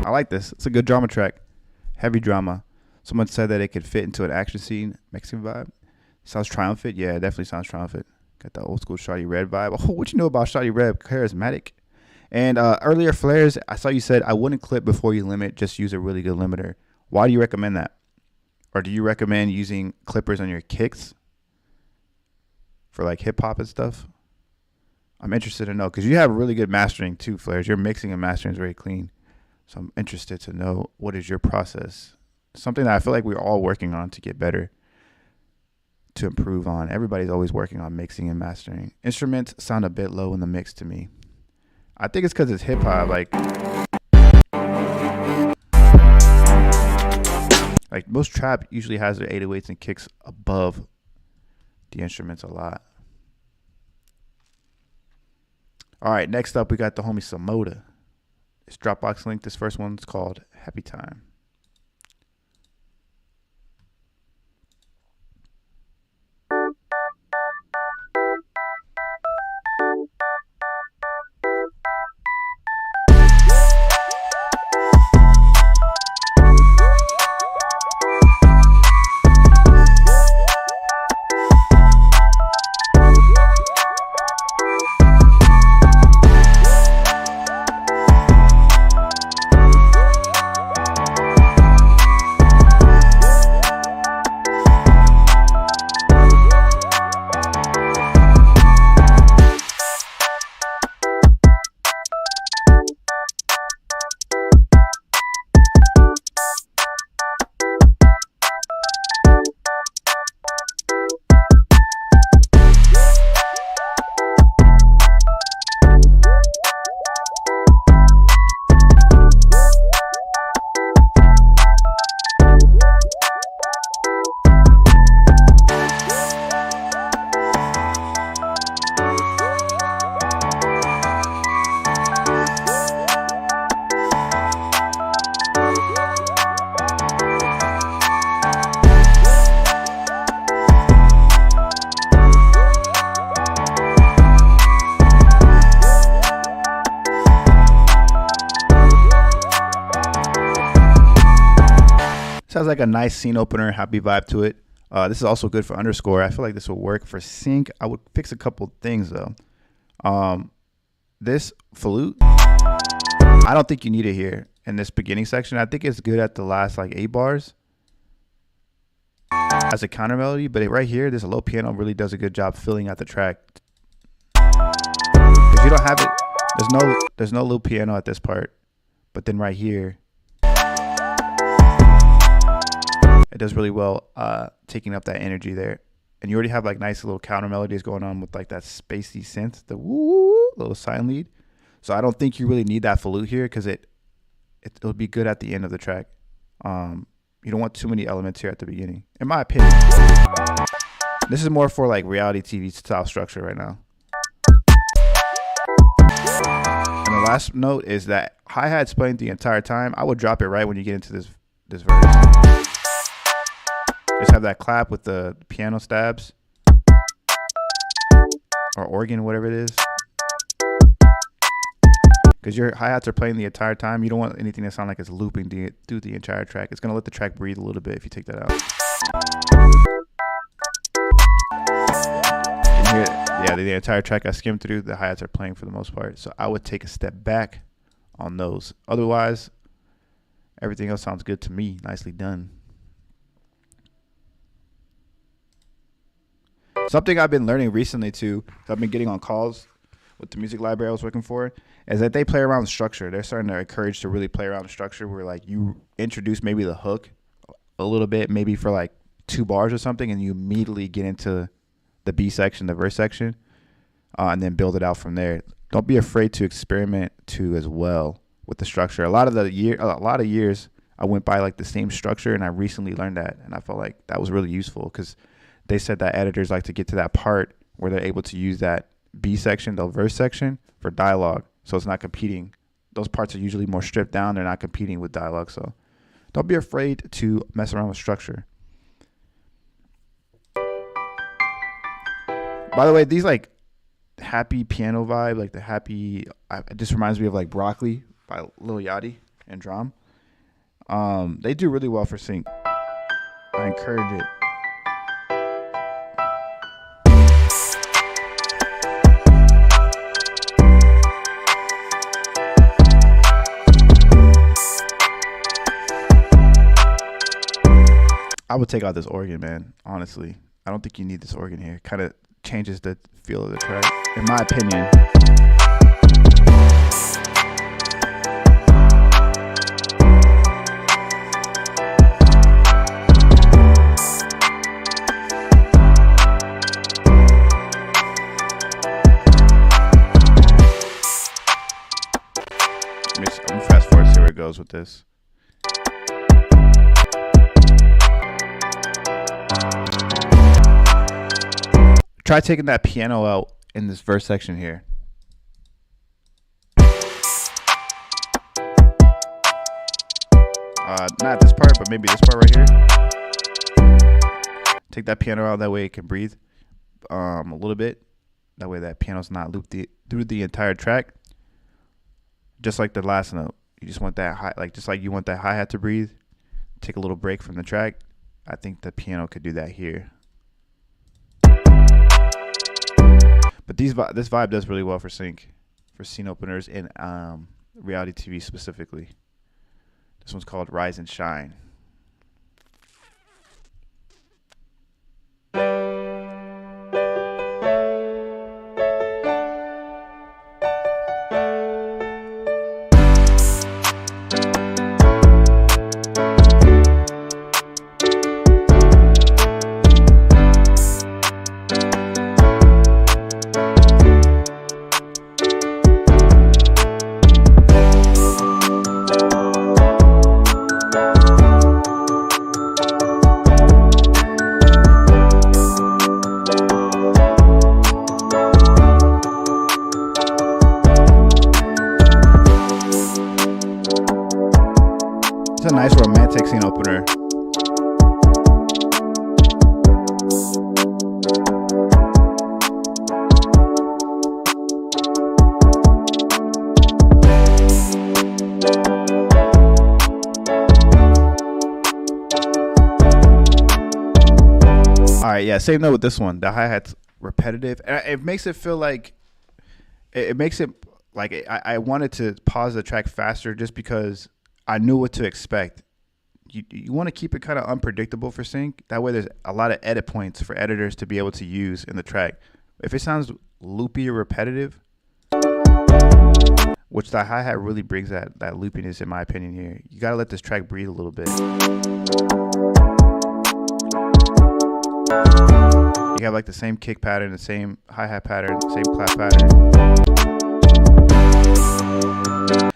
I like this. It's a good drama track. Heavy drama. Someone said that it could fit into an action scene Mexican vibe. Sounds triumphant. Yeah, it definitely sounds triumphant. Got that old school Shawty Red vibe. Oh, what you know about Shawty Red? Charismatic. And earlier flares, I saw you said I wouldn't clip before you limit. Just use a really good limiter. Why do you recommend that? Or do you recommend using clippers on your kicks for like hip hop and stuff? I'm interested to know because you have really good mastering too, flares. Your mixing and mastering is very clean. So I'm interested to know what is your process. Something that I feel like we're all working on to get better, to improve on. Everybody's always working on mixing and mastering. Instruments sound a bit low in the mix to me. I think it's because it's hip hop. Like most trap usually has their 808s and kicks above the instruments a lot. All right, next up we got the homie Samoda. It's Dropbox link. This first one's called Happy Time. Sounds like a nice scene opener, happy vibe to it. This is also good for underscore. I feel like this will work for sync. I would fix a couple things though. This flute, I don't think you need it here in this beginning section. I think it's good at the last like 8 bars as a counter melody, but right here, this low piano really does a good job filling out the track. If you don't have it, there's no low piano at this part, but then right here, it does really well taking up that energy there. And you already have like nice little counter melodies going on with like that spacey synth, the woo little sign lead. So I don't think you really need that flute here because it'll be good at the end of the track. You don't want too many elements here at the beginning, in my opinion. This is more for like reality TV style structure right now. And the last note is that hi-hat's playing the entire time. I would drop it right when you get into this verse. Just have that clap with the piano stabs or organ, whatever it is. Because your hi-hats are playing the entire time. You don't want anything to sound like it's looping through the entire track. It's going to let the track breathe a little bit if you take that out. You can hear it. Yeah, the entire track I skimmed through, the hi-hats are playing for the most part. So I would take a step back on those. Otherwise, everything else sounds good to me. Nicely done. Something I've been learning recently too, I've been getting on calls with the music library I was working for, is that they play around with structure. They're starting to encourage to really play around with structure where like you introduce maybe the hook a little bit, maybe for like 2 bars or something, and you immediately get into the B section, the verse section, and then build it out from there. Don't be afraid to experiment too as well with the structure. A lot of years I went by like the same structure, and I recently learned that, and I felt like that was really useful because they said that editors like to get to that part where they're able to use that B section, the verse section, for dialogue. So it's not competing. Those parts are usually more stripped down. They're not competing with dialogue. So don't be afraid to mess around with structure. By the way, these like happy piano vibe, like the happy, it just reminds me of like Broccoli by Lil Yachty and Drum. They do really well for sync. I encourage it. I would take out this organ, man. Honestly, I don't think you need this organ here. Kind of changes the feel of the track, in my opinion. I'm gonna fast forward to see where it goes with this. Try taking that piano out in this verse section here. Not this part, but maybe this part right here. Take that piano out, that way it can breathe a little bit. That way that piano's not looped through the entire track. Just like the last note. You just want that just like you want that hi-hat to breathe. Take a little break from the track. I think the piano could do that here. But this vibe does really well for sync, for scene openers in reality TV specifically. This one's called Rise and Shine. It's a nice romantic scene opener. right, yeah, same note with this one. The hi-hat's repetitive, and it makes it feel like it makes it like I wanted to pause the track faster just because I knew what to expect. You want to keep it kind of unpredictable for sync. That way there's a lot of edit points for editors to be able to use in the track. If it sounds loopy or repetitive, which the hi-hat really brings that loopiness in my opinion here, you got to let this track breathe a little bit. You have like the same kick pattern, the same hi-hat pattern, same clap pattern.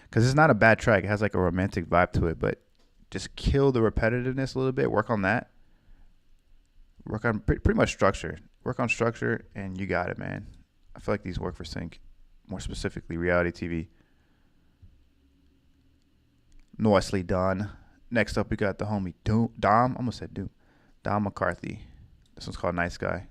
Because it's not a bad track. It has like a romantic vibe to it, but just kill the repetitiveness a little bit. Work on that. Work on pretty much structure. Work on structure, and you got it, man. I feel like these work for sync. More specifically, reality TV. Nicely done. Next up, we got the homie Dom. Almost said Doom. Dom McCarthy. This one's called Nice Guy.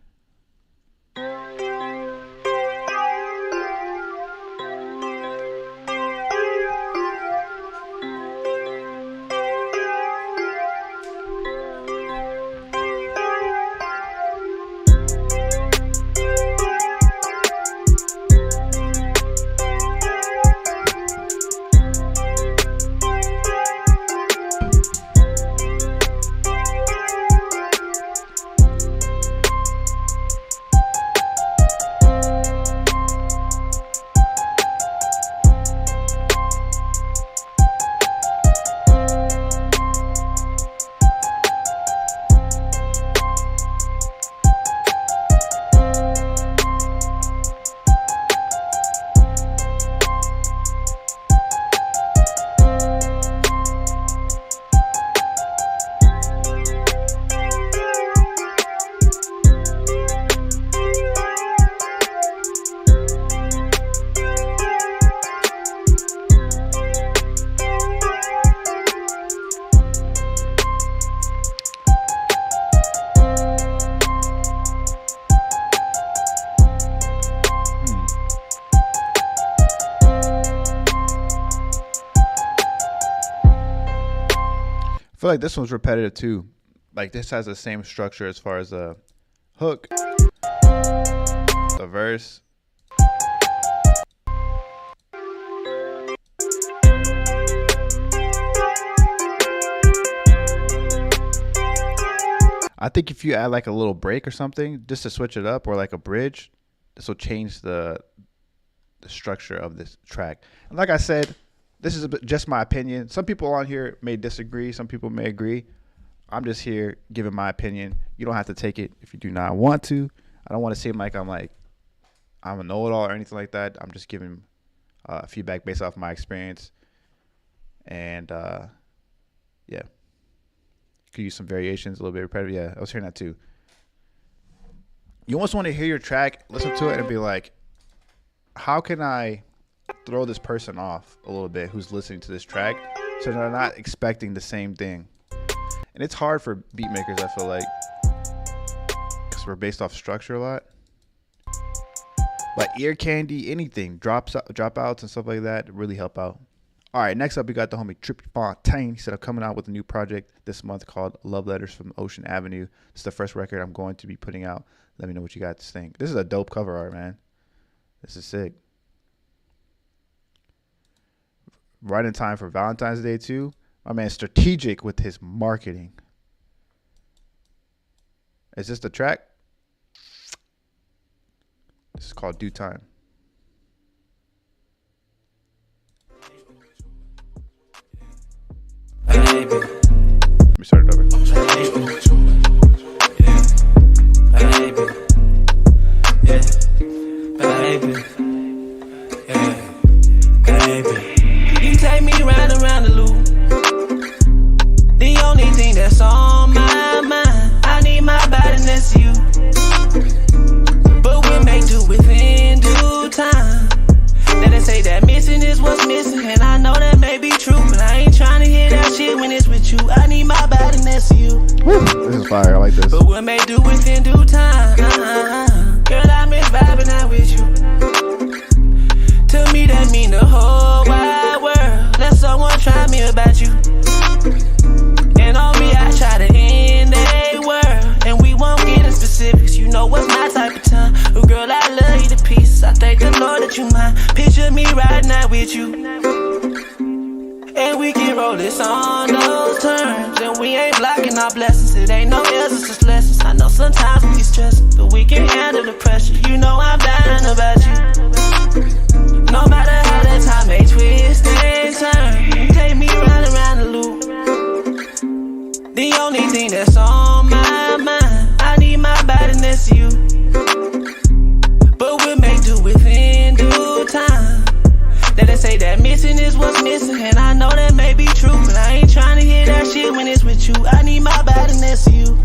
I feel like this one's repetitive too. Like this has the same structure as far as the hook, the verse. I think if you add like a little break or something just to switch it up, or like a bridge, this will change the structure of this track. And like I said, this is just my opinion. Some people on here may disagree. Some people may agree. I'm just here giving my opinion. You don't have to take it if you do not want to. I don't want to seem like I'm a know-it-all or anything like that. I'm just giving feedback based off my experience. And yeah, could use some variations, a little bit repetitive. Yeah, I was hearing that too. You almost want to hear your track, listen to it, and be like, how can I throw this person off a little bit who's listening to this track so they're not expecting the same thing? And it's hard for beat makers, I feel like, because we're based off structure a lot. But ear candy, anything, dropouts and stuff like that really help out. All right, next up we got the homie Trippy Fontaine. He said, I'm coming out with a new project this month called Love Letters from Ocean Avenue. It's the first record I'm going to be putting out. Let me know what you guys think. This is a dope cover art, man. This is sick. Right in time for Valentine's Day too. My man's strategic with his marketing. Is this the track? This is called Due Time. Let me start it over. You take me round and round the loop. The only thing that's on my mind, I need my body next to you. But we make do within due time. Then they say that missing is what's missing, and I know that may be true, but I ain't trying to hear that shit when it's with you. I need my body next to you. Woo, this is fire. I like this. But we may do within due time. Girl, I miss vibing out with you. To me, that mean the whole wide world. Let someone try me about you. And on me, I try to end a world, and we won't get in specific. would you mind? Picture me riding out with you. And we can roll this on those terms. And we ain't blocking our blessings. It ain't no ills, it's just lessons. I know sometimes we get stressed, but we can handle the pressure. You know I'm dying about you. No matter how that time may twist and turn, take me round and round the loop. The only thing that's on my mind, I need my body next to you. But we'll make do within due time. They say that missing is what's missing, and I know that may be true, but I ain't trying to hear that shit when it's with you. I need my body next to you.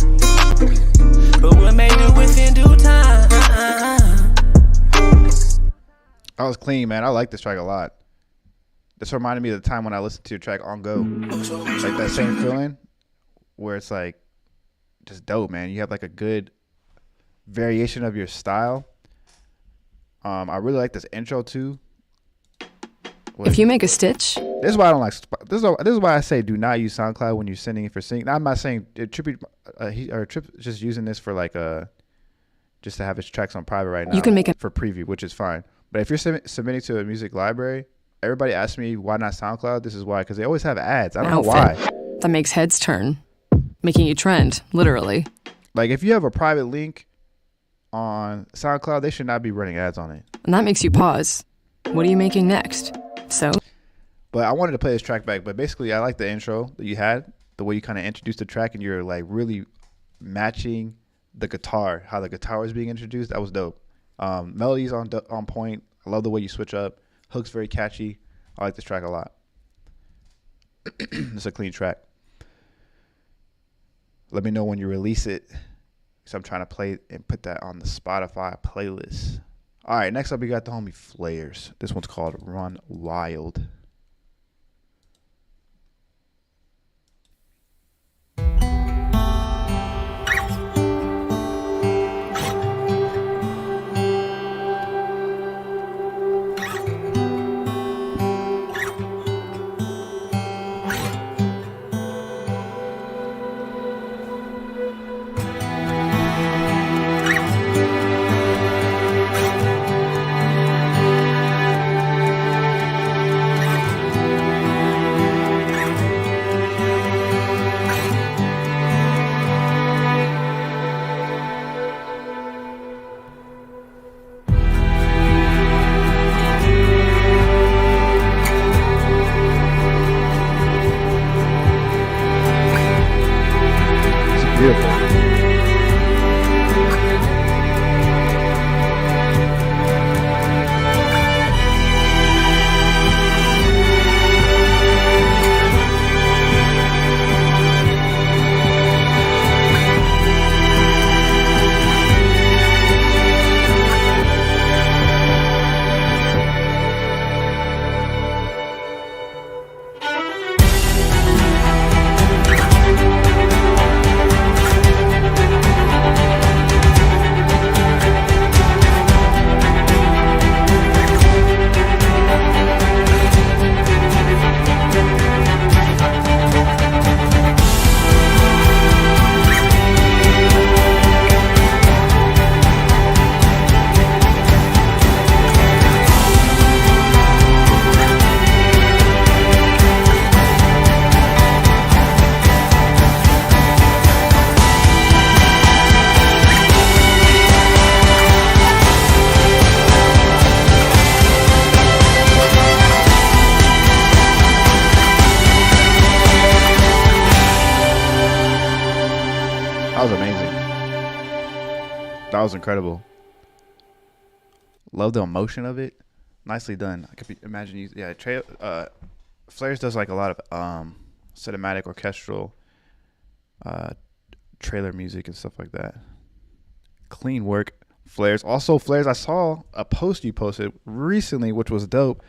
But we'll make do within due time. That was clean, man. I like this track a lot. This reminded me of the time when I listened to your track On Go. Like that same feeling where it's like just dope, man. You have like a good variation of your style. I really like this intro too. If you make a stitch, this is why I don't like. This is why I say do not use SoundCloud when you're sending for sync. Now, I'm not saying Trippy Trip just using this for like just to have his tracks on private right now. You can make it for preview, which is fine. But if you're submitting to a music library, everybody asks me why not SoundCloud. This is why, because they always have ads. I don't know why. That makes heads turn, making you trend, literally. Like if you have a private link on SoundCloud, they should not be running ads on it. And that makes you pause. What are you making next? So, but I wanted to play this track back. But basically, I like the intro that you had, the way you kind of introduced the track, and you're like really matching the guitar, how the guitar was being introduced. That was dope. Melodies on point. I love the way you switch up. Hook's very catchy. I like this track a lot. It's a clean track. Let me know when you release it, because I'm trying to play and put that on the Spotify playlist. All right, next up we got the homie Flares. This one's called Run Wild. That was incredible. Love the emotion of it. Nicely done. I could imagine you. Yeah, Flares does like a lot of cinematic, orchestral, trailer music and stuff like that. Clean work, Flares. Also, Flares, I saw a post you posted recently, which was dope,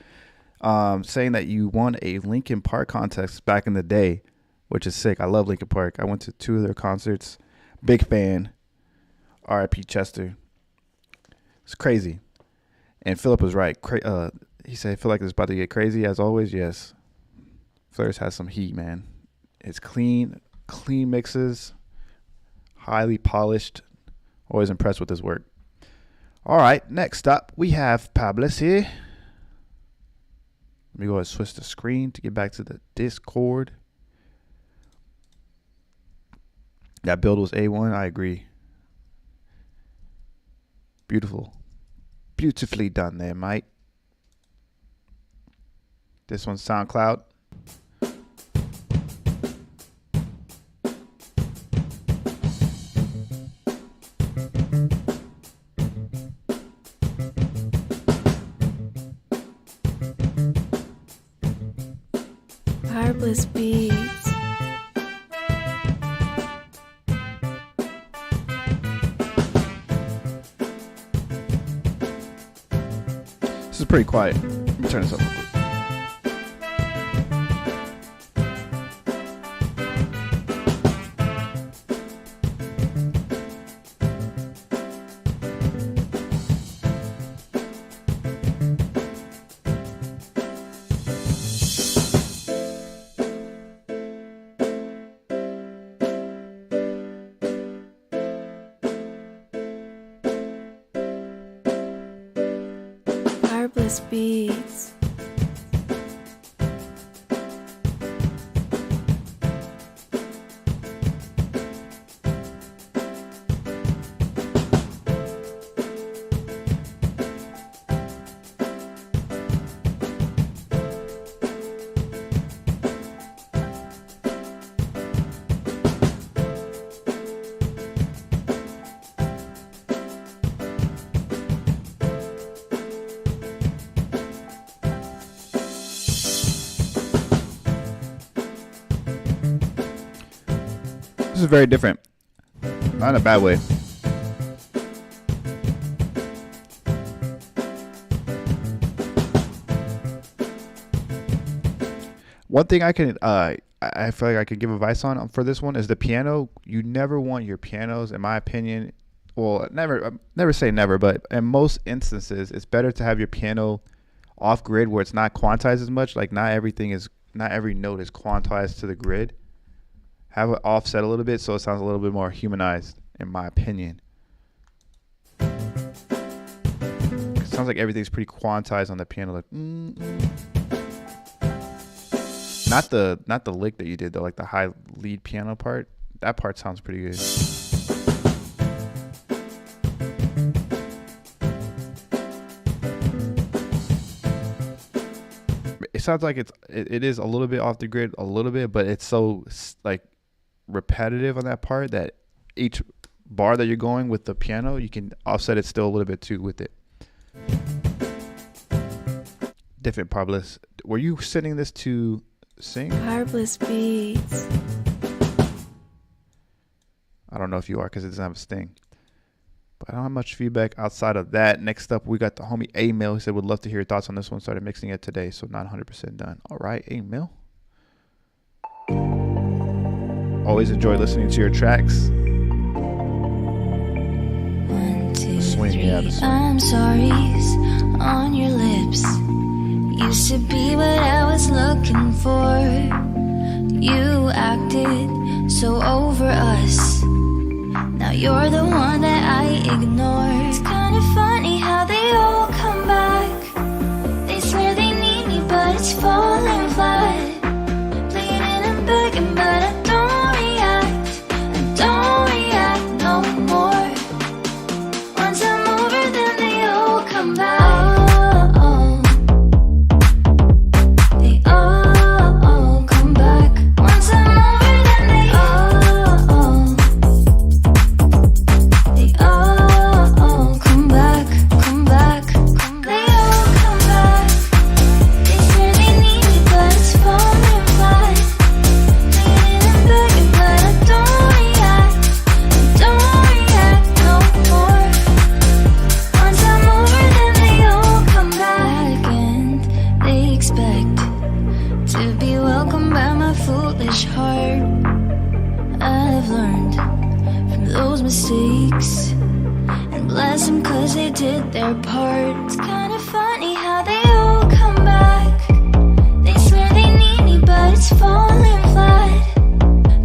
saying that you won a Linkin Park contest back in the day, which is sick. I love Linkin Park. I went to 2 of their concerts. Big fan. R.I.P. Chester. It's crazy. And Philip was right. He said, I feel like it's about to get crazy. As always, yes. Flares has some heat, man. It's clean mixes, highly polished. Always impressed with his work. All right, next up we have Pablis here. Let me go ahead and switch the screen to get back to the Discord. That build was A1. I agree. Beautiful. Beautifully done there, mate. This one's SoundCloud. Harbless Beats. This is pretty quiet. Let me turn this up real quick. Harbless Beats. This is very different. Not in a bad way. One thing I can I feel like I could give advice on for this one is the piano. You never want your pianos, in my opinion. Well, never say never, but in most instances, it's better to have your piano off grid where it's not quantized as much. Like not every note is quantized to the grid. Have it offset a little bit so it sounds a little bit more humanized, in my opinion. It sounds like everything's pretty quantized on the piano, like Not the lick that you did though, like the high lead piano part. That part sounds pretty good. It sounds like it is a little bit off the grid, a little bit, but it's so like repetitive on that part that each bar that you're going with the piano, you can offset it still a little bit too with it. Different Pablis. Were you sending this to sing? Harbless Beats. I don't know if you are because it doesn't have a sting. But I don't have much feedback outside of that. Next up, we got the homie A-Mill. He said, would love to hear your thoughts on this one. Started mixing it today, so not 100% done. All right, A-Mill. Always enjoy listening to your tracks. 1, 2, Swing, 3. yeah, the swing. I'm sorry's on your lips. Used to be what I was looking for. You acted so over us. Now you're the one that I ignore. It's kind of funny how they all come back. They swear they need me, but it's falling flat. Pleading and begging, but I don't react. I don't react no more. Once I'm over, then they all come back. Oh, they all come back. Once I'm over, then they they all come back, come back, come back. They all come back. They swear they need me, but it's falling flat. Pleading and begging, but I don't react no more. Once I'm over, then they all come back, and they expect to be welcomed by my foolish heart. I've learned from those mistakes and bless them cause they did their part. It's kind of funny how they all come back. They swear they need me, but it's falling flat.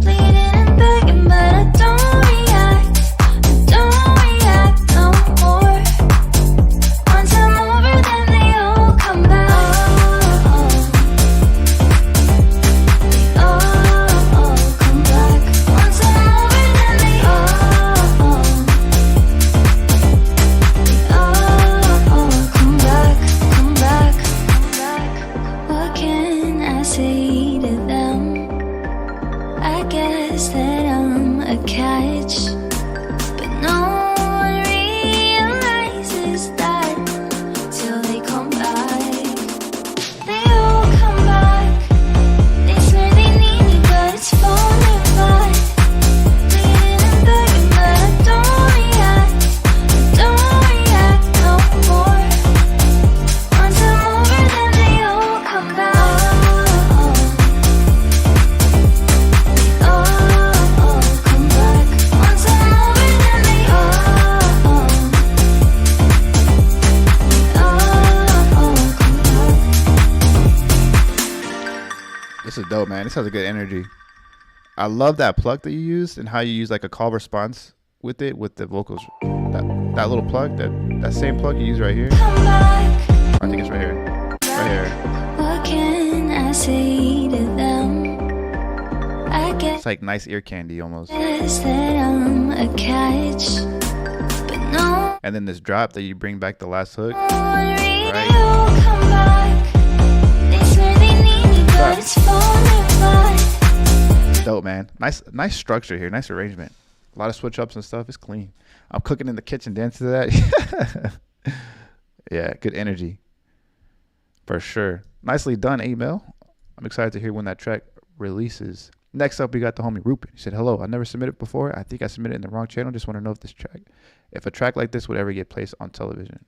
Pleading and begging, but I don't react no more. guess that I'm a catch, but no one realizes that till they come back. They all come back. They swear they need me, but it's falling back. Bleeding and begging, but I don't react no more. Once I'm over, then they all come back. Come back. Once I'm over, then they all come back. This is dope, man. This has a good energy. I love that plug that you used and how you use like a call response with it, with the vocals. That little plug, that same plug you use right here. Come back. I think it's right here. Right here. What can I say to them? I guess It's like nice ear candy almost. that I'm a catch, but no And then this drop that you bring back the last hook. one Right. will come back. They swear they need me, but it's falling back. Dope, man. Nice structure here. Nice arrangement. A lot of switch ups and stuff. It's clean. I'm cooking in the kitchen, dancing to that. Yeah, good energy. For sure. Nicely done, Emil. I'm excited to hear when that track releases. Next up, we got the homie Rupin. He said, hello, I never submitted before. I think I submitted in the wrong channel. Just want to know if a track like this would ever get placed on television.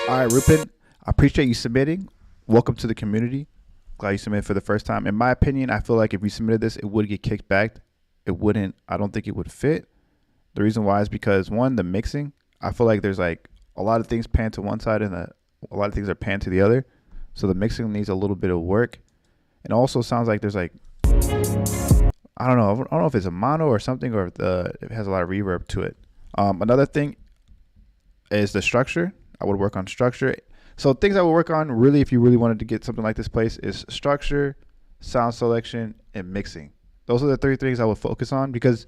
All right, Rupin, I appreciate you submitting. Welcome to the community. Glad you submitted for the first time. In my opinion, I feel like if you submitted this, it would get kicked back. I don't think it would fit. The reason why is because, one, the mixing. I feel like there's like a lot of things panned to one side and a lot of things are panned to the other. So the mixing needs a little bit of work. It also sounds like there's like, I don't know if it's a mono or something, or if it has a lot of reverb to it. Another thing is the structure. I would work on structure. So things I would work on really, if you really wanted to get something like this place, is structure, sound selection, and mixing. Those are the three things I would focus on, because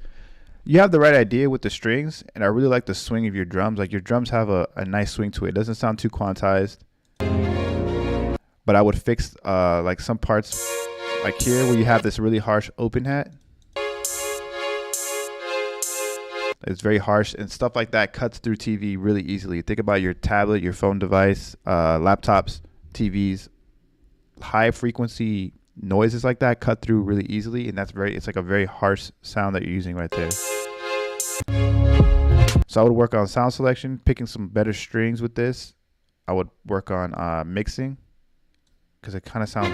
you have the right idea with the strings, and I really like the swing of your drums. Like your drums have a nice swing to it. It doesn't sound too quantized. But I would fix like some parts like here where you have this really harsh open hat. It's very harsh, and stuff like that cuts through TV really easily. Think about your tablet, your phone device, laptops, TVs. High frequency noises like that cut through really easily, and it's like a very harsh sound that you're using right there. So I would work on sound selection, picking some better strings with this. I would work on mixing, because it kind of sounds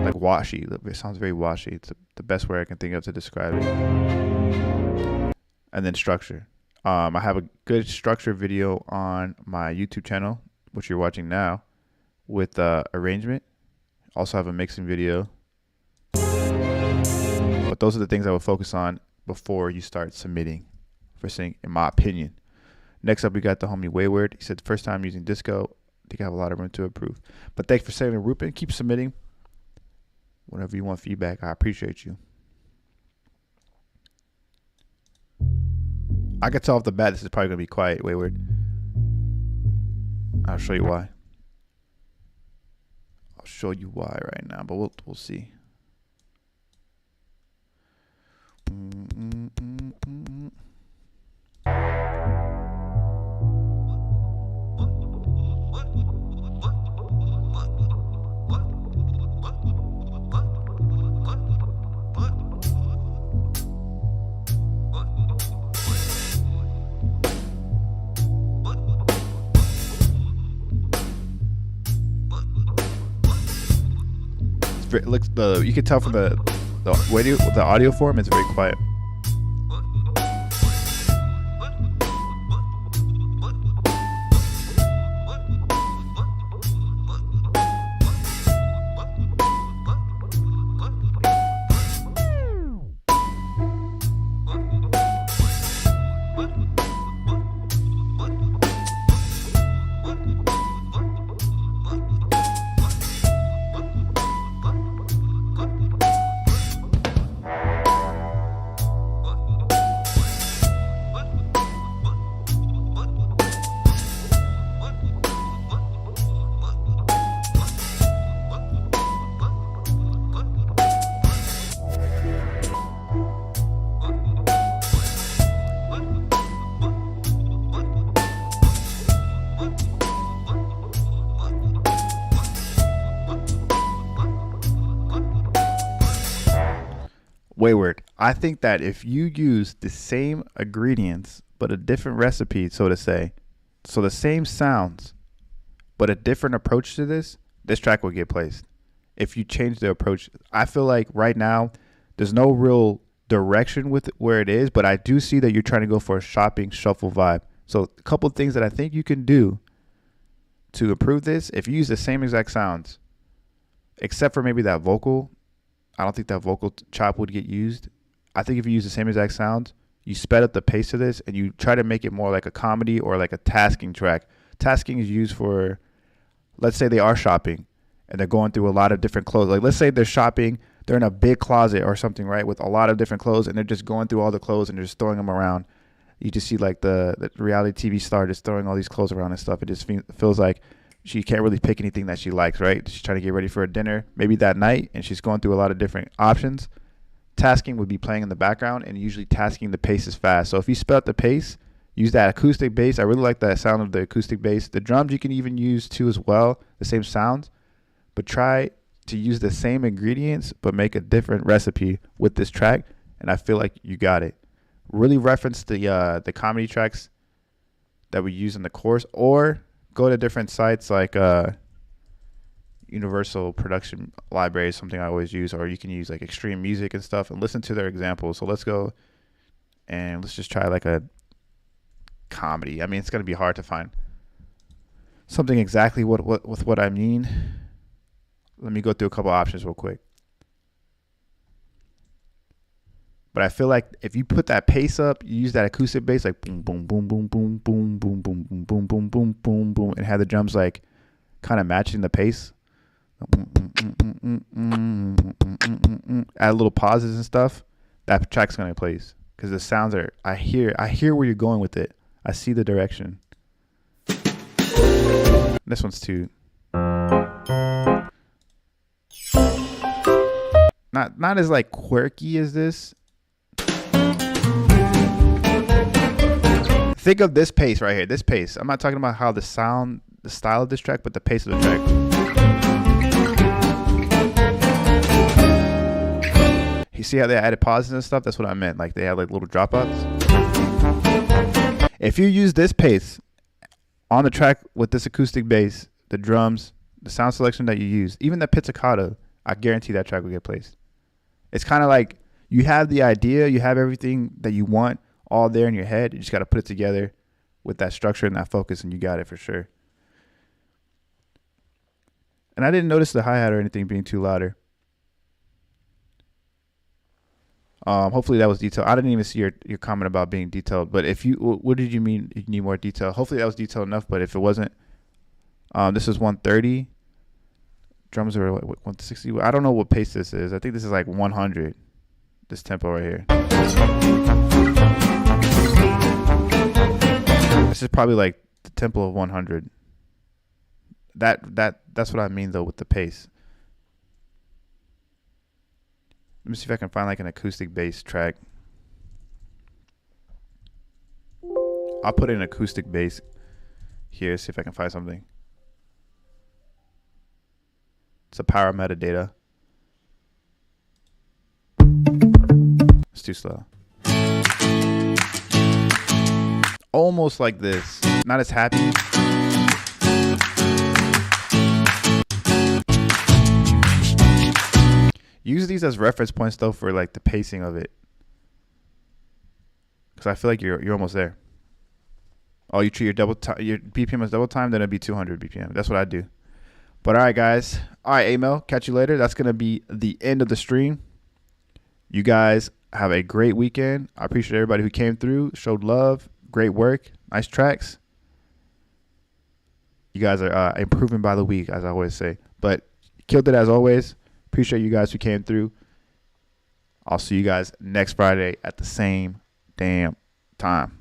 like washy. It sounds very washy. It's the best way I can think of to describe it. And then structure. I have a good structure video on my YouTube channel, which you're watching now, with arrangement. Also have a mixing video. But those are the things I would focus on before you start submitting for singing, in my opinion. Next up, we got the homie Wayward. He said, first time using disco. I think I have a lot of room to improve. But thanks for sending Rupin. Keep submitting. Whenever you want feedback, I appreciate you. I could tell off the bat this is probably going to be quiet, Wayward. I'll show you why. show you why right now, but we'll see. You can tell from the audio form, it's very quiet. Wayward, I think that if you use the same ingredients but a different recipe, so to say, so the same sounds but a different approach to this track will get placed. If you change the approach, I feel like right now there's no real direction with where it is, but I do see that you're trying to go for a shopping shuffle vibe. So a couple of things that I think you can do to improve this, if you use the same exact sounds, except for maybe that vocal, I don't think that vocal chop would get used. I think if you use the same exact sounds, you sped up the pace of this and you try to make it more like a comedy or like a tasking track. Tasking is used for, let's say they are shopping and they're going through a lot of different clothes. Like let's say they're shopping, they're in a big closet or something, right, with a lot of different clothes and they're just going through all the clothes and they're just throwing them around. You just see like the reality TV star just throwing all these clothes around and stuff. It just feels like she can't really pick anything that she likes, right? She's trying to get ready for a dinner, maybe that night, and she's going through a lot of different options. Tasking would be playing in the background, and usually tasking the pace is fast. So if you sped up the pace, use that acoustic bass. I really like that sound of the acoustic bass. The drums you can even use too as well, the same sounds. But try to use the same ingredients, but make a different recipe with this track, and I feel like you got it. Really reference the comedy tracks that we use in the course, or go to different sites like Universal Production Library is something I always use, or you can use like Extreme Music and stuff and listen to their examples. So let's go and let's just try like a comedy. I mean, it's going to be hard to find something exactly what I mean. Let me go through a couple options real quick. But I feel like if you put that pace up, you use that acoustic bass like boom, boom, boom, boom, boom, boom, boom, boom, boom, boom, boom, boom, boom, boom, and have the drums like kind of matching the pace. Add little pauses and stuff. That track's gonna place because the sounds are. I hear where you're going with it. I see the direction. This one's too. Not as like quirky as this. Think of this pace right here. This pace. I'm not talking about how the style of this track, but the pace of the track. You see how they added pauses and stuff? That's what I meant. Like they had like little dropouts. If you use this pace on the track with this acoustic bass, the drums, the sound selection that you use, even the pizzicato, I guarantee that track will get placed. It's kind of like you have the idea, you have everything that you want all there in your head. You just got to put it together with that structure and that focus, and you got it for sure. And I didn't notice the hi-hat or anything being too louder. Hopefully that was detailed. I didn't even see your comment about being detailed. But if what did you mean you need more detail? Hopefully that was detailed enough. But if it wasn't, this is 130. Drums are 160. I don't know what pace this is. I think this is like 100. This tempo right here. This is probably like the tempo of 100. That's what I mean though with the pace. Let me see if I can find like an acoustic bass track. I'll put in acoustic bass here, see if I can find something. It's a power metadata. It's too slow. Almost like this. Not as happy. Use these as reference points though for like the pacing of it. Because I feel like you're almost there. Oh, you treat your BPM as double time, then it'd be 200 BPM. That's what I do. But all right, guys. All right, Amel, catch you later. That's gonna be the end of the stream. You guys have a great weekend. I appreciate everybody who came through, showed love, great work, nice tracks. You guys are improving by the week, as I always say. But killed it as always. Appreciate you guys who came through. I'll see you guys next Friday at the same damn time.